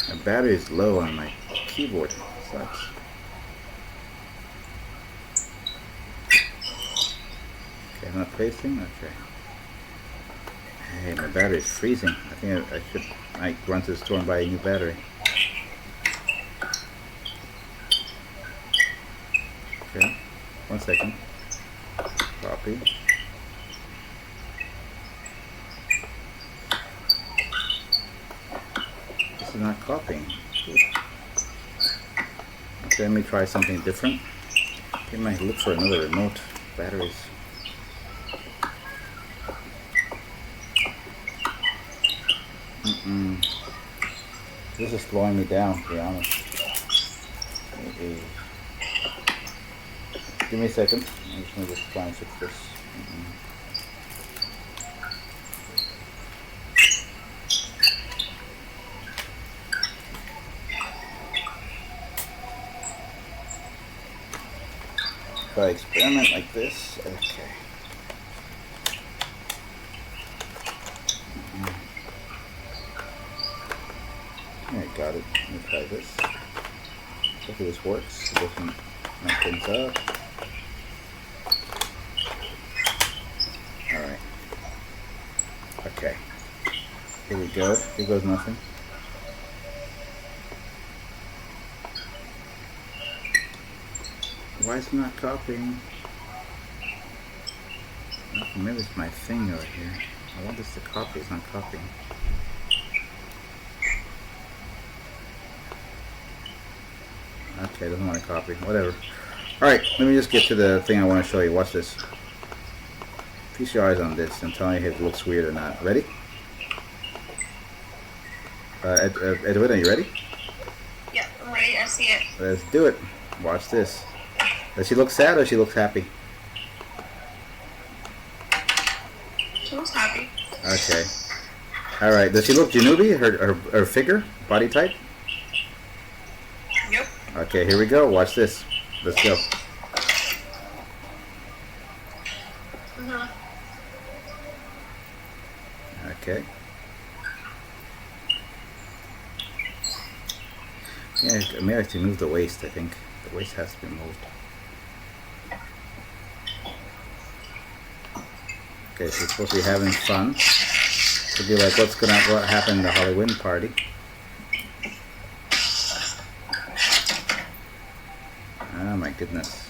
My battery is low on my keyboard. Sucks. Okay, I'm not pasting? Okay. Hey, my battery is freezing. I think I run to the store and buy a new battery. Okay, 1 second. Copy. This is not copying. Okay, let me try something different. I might look for another remote. Batteries. This is slowing me down, to be honest. Maybe. Give me a second. I'm just going to try and fix this. If I experiment like this, okay. I got it. Let me try this. Hopefully this works. It doesn't mess things up. Alright. Okay. Here we go. Here goes nothing. Why is it not copying? Maybe it's my thing over here. I want this to copy. It's not copying. Okay, doesn't want to copy. Whatever. Alright, let me just get to the thing I want to show you. Watch this. Feast your eyes on this and tell me if it looks weird or not. Ready? Edwin, are you ready? Yeah, I'm ready. I see see it. Let's do it. Watch this. Does she look sad or she looks happy? She looks happy. Okay. All right. Does she look Janubi? Her figure, body type? Yep. Okay. Here we go. Watch this. Let's go. Okay. Yeah, I may have to move the waist. I think the waist has to be moved. Okay, so it's supposed to be having fun. Could be like, what happen in the Halloween party? Oh my goodness!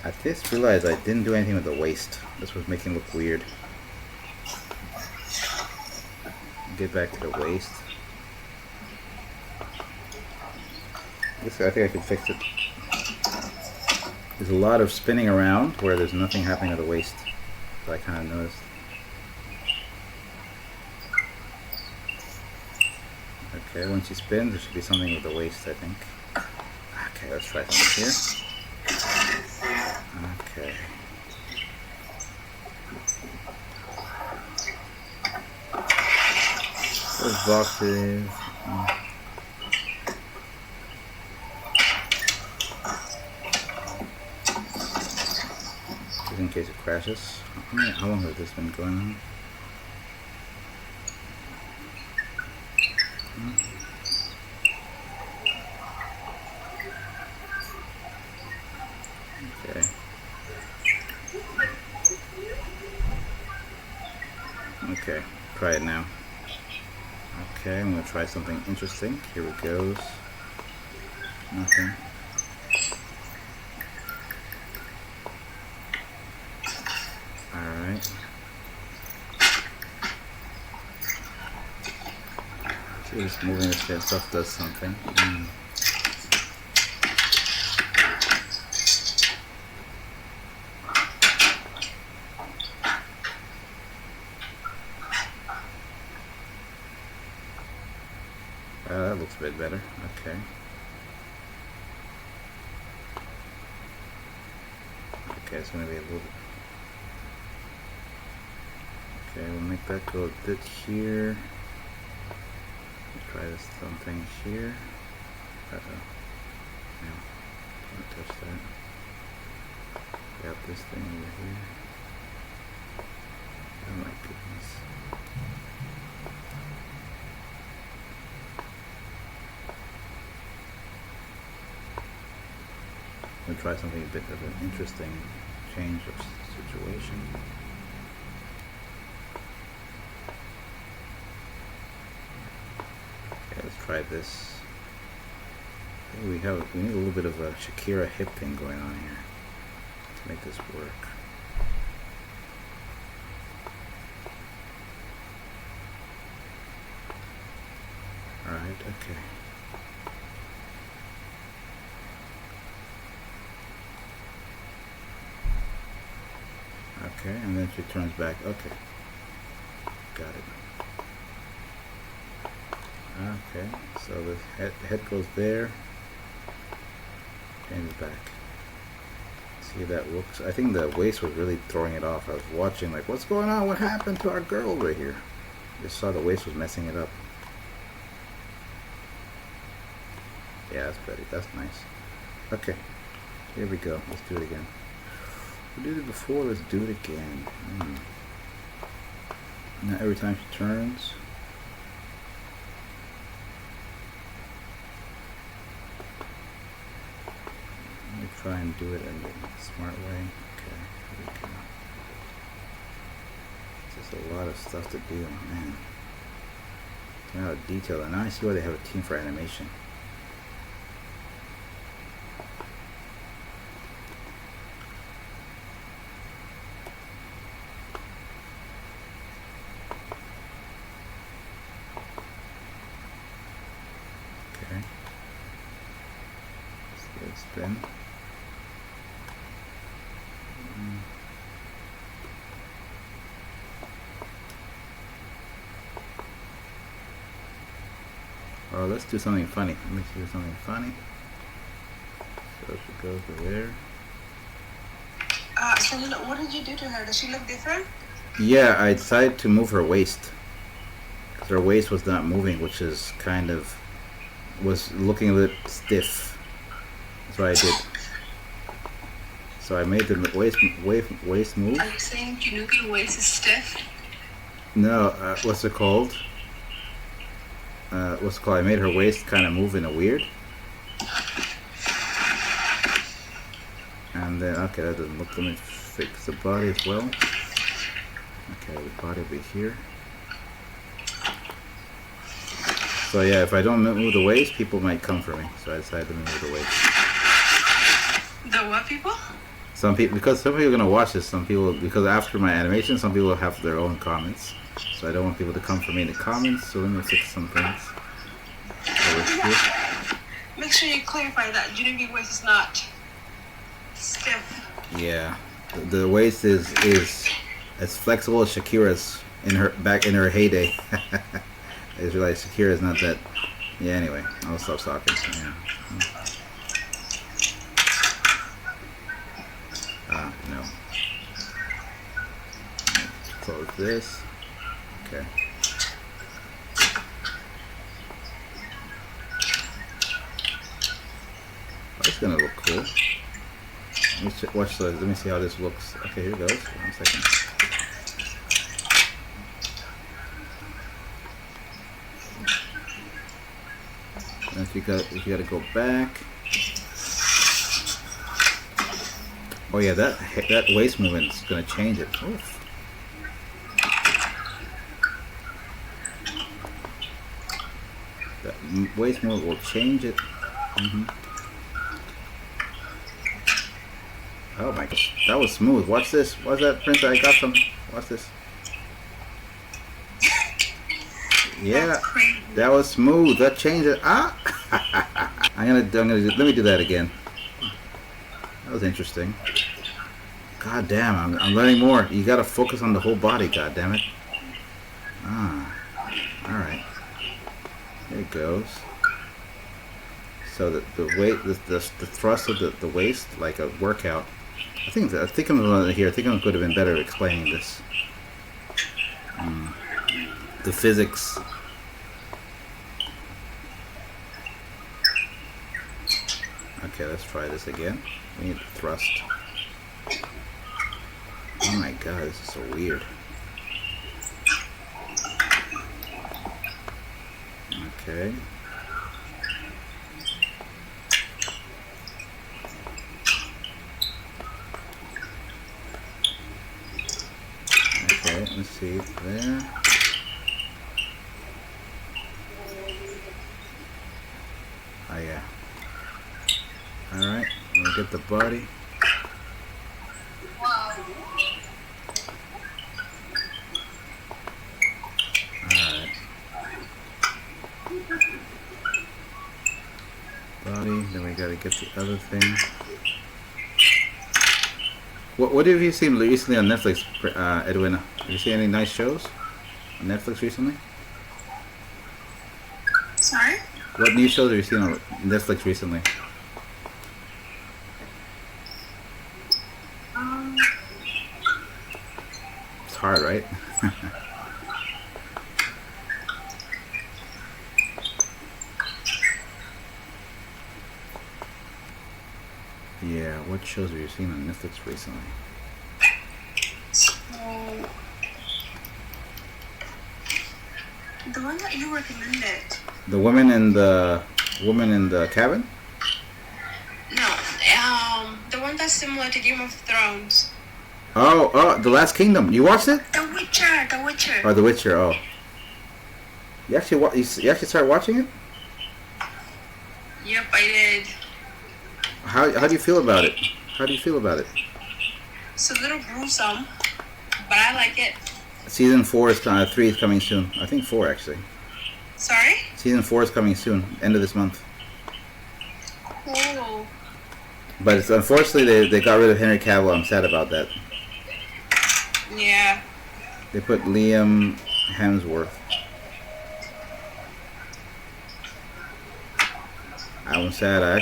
I just realized I didn't do anything with the waist. This was making it look weird. Get back to the waist. I think I could fix it. There's a lot of spinning around where there's nothing happening at the waist. So I kind of noticed. Okay, when she spins, there should be something with the waist, I think. Okay, let's try something here. Okay. Those boxes. Just in case it crashes. How long has this been going on? Okay. Okay, try it now. Okay, I'm going to try something interesting. Here it goes. Nothing. Alright. So just moving this head stuff does something. That looks a bit better. Okay. Okay, it's going to be a little bit. Okay, we'll make that go a bit here. Try this something here. Uh-oh. No, don't touch that. Grab this thing over here. Oh my goodness. We'll try something a bit of an interesting change of situation. Okay, let's try this. We need a little bit of a Shakira hip thing going on here to make this work. Alright, okay. Okay, and then she turns back. Okay. Got it. Okay, so the head goes there. Changes back. See if that works. I think the waist was really throwing it off. I was watching like, what's going on? What happened to our girl over here? Just saw the waist was messing it up. Yeah, that's better. That's nice. Okay, here we go. Let's do it again. We did it before, let's do it again. Now every time she turns, let me try and do it in a smart way. Okay, here we go. Just a lot of stuff to do, man. A lot of detail, and now I see why they have a team for animation. Spin. Oh, let's do something funny. Let me do something funny. So she goes to there. So what did you do to her? Does she look different? Yeah, I decided to move her waist. Because her waist was not moving, which is kind of... was looking a bit stiff. That's what I did. So I made the waist move. Are you saying Januki waist is stiff? No, what's it called? What's it called? I made her waist kind of move in a weird. And then, okay, that doesn't look... Let me fix the body as well. Okay, the body will be here. So yeah, if I don't move the waist, people might come for me. So I decided to move the waist. The what people? Some people, because some people are gonna watch this. Some people, because after my animation, some people have their own comments. So I don't want people to come for me in the comments. So let me fix some things. Make sure you clarify that Januki waist is not stiff. Yeah, the waist is as flexible as Shakira's in her heyday. I just realized Shakira's not that. Yeah. Anyway, I'll stop talking. Yeah. No. Close this. Okay. Oh, it's gonna look cool. Let me see how this looks. Okay, here it goes. 1 second. And if you gotta go back. Oh yeah, that waist movement is gonna change it. Oof. That waist movement will change it. Oh my gosh, that was smooth. Watch this. Watch that, Prince. I got some. Watch this. Yeah, that was smooth. That changed it. Ah! Let me do that again. That was interesting. God damn, I'm learning more. You gotta focus on the whole body, god damn it. Ah. Alright. There it goes. So the weight, the thrust of the waist, like a workout. I think I'm here. I think I could have been better at explaining this. The physics. Okay, let's try this again. We need the thrust. Oh my god, this is so weird. Okay. Okay, let's see there. Oh yeah. Alright, we'll get the body. Alright. Body, then we gotta get the other thing. What have you seen recently on Netflix, Edwina? Have you seen any nice shows on Netflix recently? Sorry? What new shows have you seen on Netflix recently? It's hard, right? Yeah, what shows have you seen on Netflix recently? The one that you recommended. The woman in the cabin? No, the one that's similar to Game of Thrones. Oh, The Last Kingdom. You watched it? The Witcher. Or The Witcher? Oh, you actually started watching it? Yep, I did. How do you feel about it? It's a little gruesome, but I like it. Season 3 is coming soon. I think 4 actually. Sorry? Season 4 is coming soon, end of this month. Cool. But it's, unfortunately they got rid of Henry Cavill. I'm sad about that. Yeah. They put Liam Hemsworth. I'm sad. I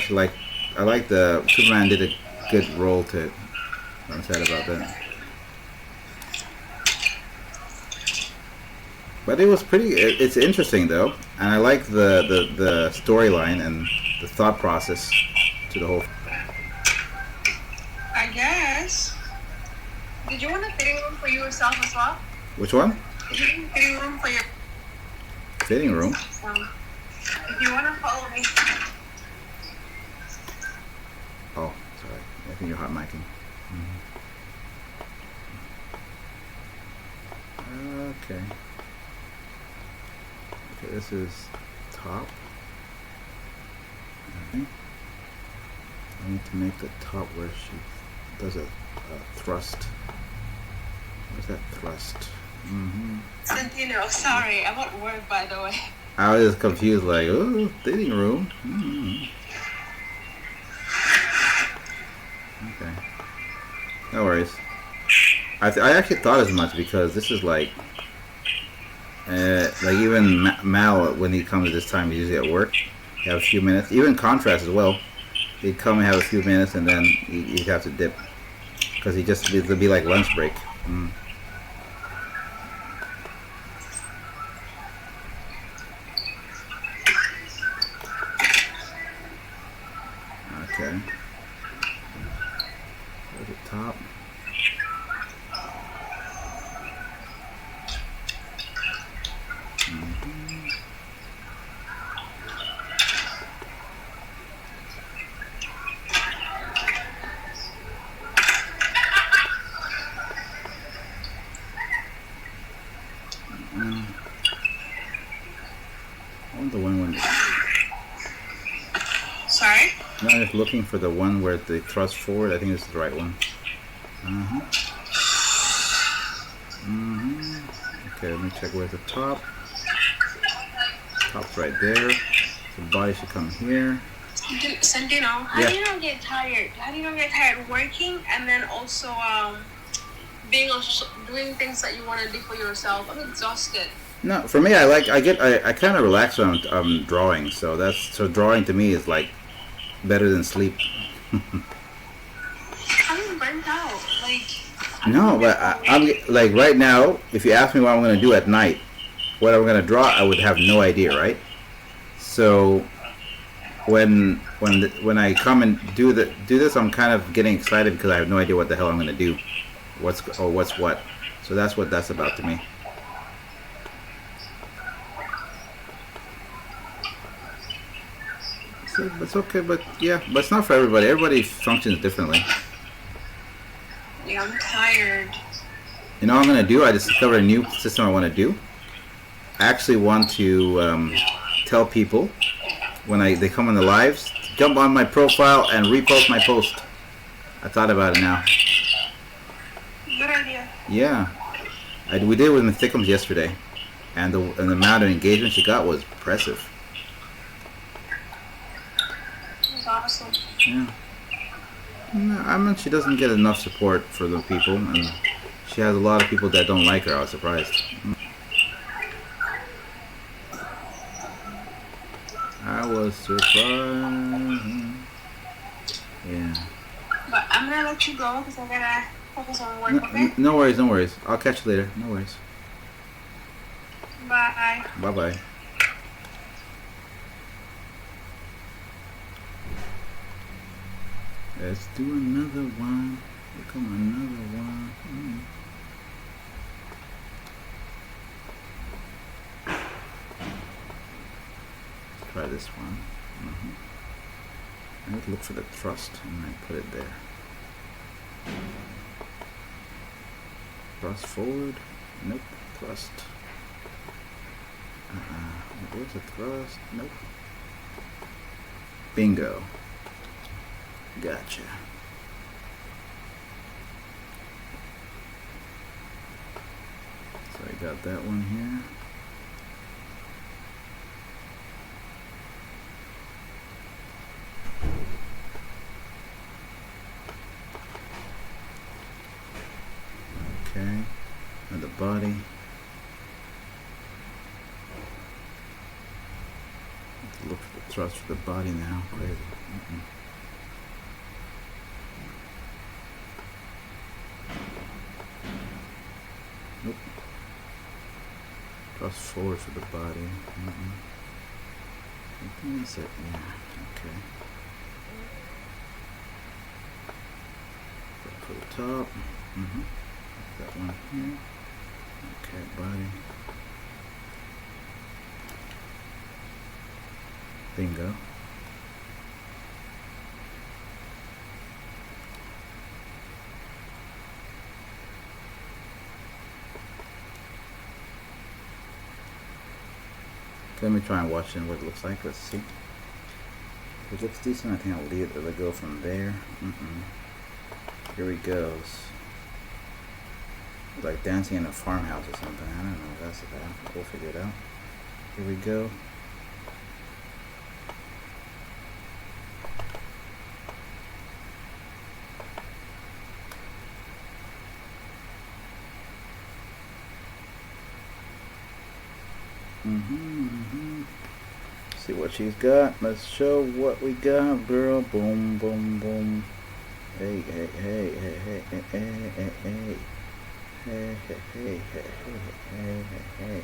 like the Superman did a good role to it. I'm sad about that. But it was pretty. It's interesting though, and I like the storyline and the thought process to the whole. I guess. Did you want a fitting room for yourself as well? Which one? Did you want a fitting room for your? Fitting room. If you want to follow me. Oh, sorry. I think you're hot micing. Okay. Okay, this is top. Okay. I need to make the top where she does a thrust. Where's that thrust? Santino, sorry, I'm at work by the way. I was just confused, like, oh, fitting room. Okay. No worries. I actually thought as much because this is like even Mal, when he comes at this time, he's usually at work. He have a few minutes. Even Contrast as well. He'd come and have a few minutes and then he'd have to dip. Because it'd be like lunch break. Okay. Go to the top. I want the one when. Sorry? No, I'm just looking for the one where they thrust forward. I think this is the right one. Okay, let me check where's the top. Top's right there. The body should come here. Santino, how do you not get tired? How do you not get tired working and then also doing things that you want to do for yourself? I'm exhausted. No, for me, I kind of relax when I'm drawing. So drawing to me is like better than sleep. I'm burnt out. No, but I'm like right now. If you ask me what I'm going to do at night, what I'm going to draw, I would have no idea, right? So when I come and do this, I'm kind of getting excited because I have no idea what the hell I'm going to do, what's what. So that's what that's about to me. So it's okay, but it's not for everybody. Everybody functions differently. Yeah, I'm tired. You know what I'm going to do? I just discovered a new system I want to do. I actually want to tell people when they come on the lives, jump on my profile and repost my post. I thought about it now. Good idea. Yeah. We did it with Miss Thickums yesterday. And the amount of engagement she got was impressive. That's awesome. Yeah. No, I mean, she doesn't get enough support for the people, and she has a lot of people that don't like her. I was surprised. I was surprised. Yeah. But I'm gonna let you go because I gotta focus on work, okay? No worries, no worries. I'll catch you later. No worries. Bye. Bye-bye. Let's do another one. Here come another one. Let's try this one. I would look for the thrust and I put it there. Thrust forward. Nope. Thrust. Where's the thrust? Nope. Bingo. Gotcha. So I got that one here. Okay. And the body. Let's look for the Thrust for the body now. Crazy. Mm-mm. Nope. Thrust forward for the body. Mm-mm. I think that's it. Yeah. Okay. For the top. Mm-hmm. That one here. Okay, body. Bingo. Let me try and watch what it looks like. Let's see. If it looks decent, I think I'll leave it. Let go from there. Here he goes. Like dancing in a farmhouse or something. I don't know what that's about. We'll figure it out. Here we go. See what she's got. Let's show what we got, girl. Boom, boom, boom. Hey, hey, hey, hey, hey, hey, hey, hey, hey. Hey, hey, hey, hey, hey, hey, hey.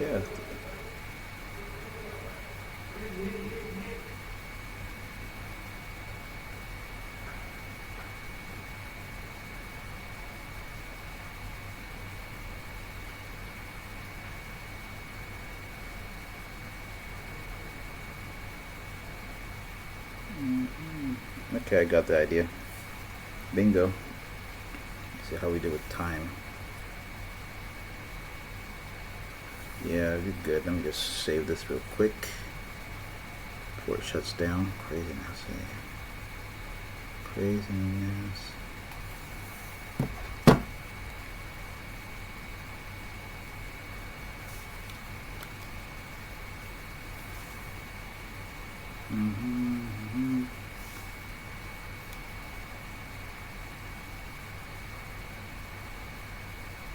Yeah. Okay, I got the idea. Bingo. Let's see how we do with time. Yeah, you're good. Let me just save this real quick before it shuts down. Craziness. Yeah. Craziness.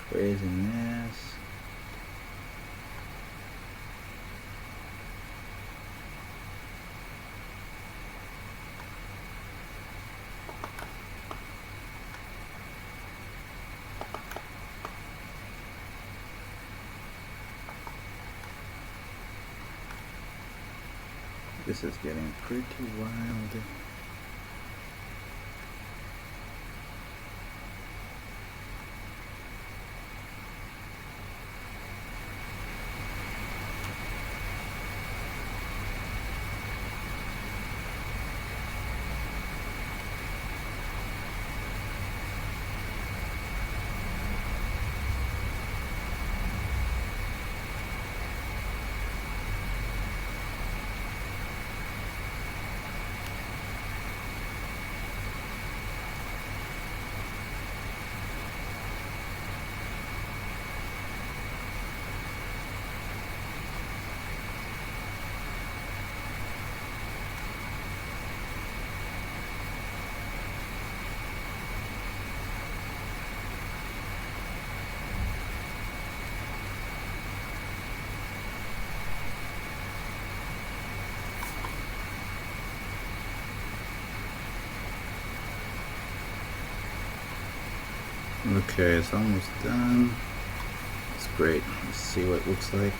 Craziness. This is getting pretty wild. Okay, it's almost done. It's great. Let's see what it looks like.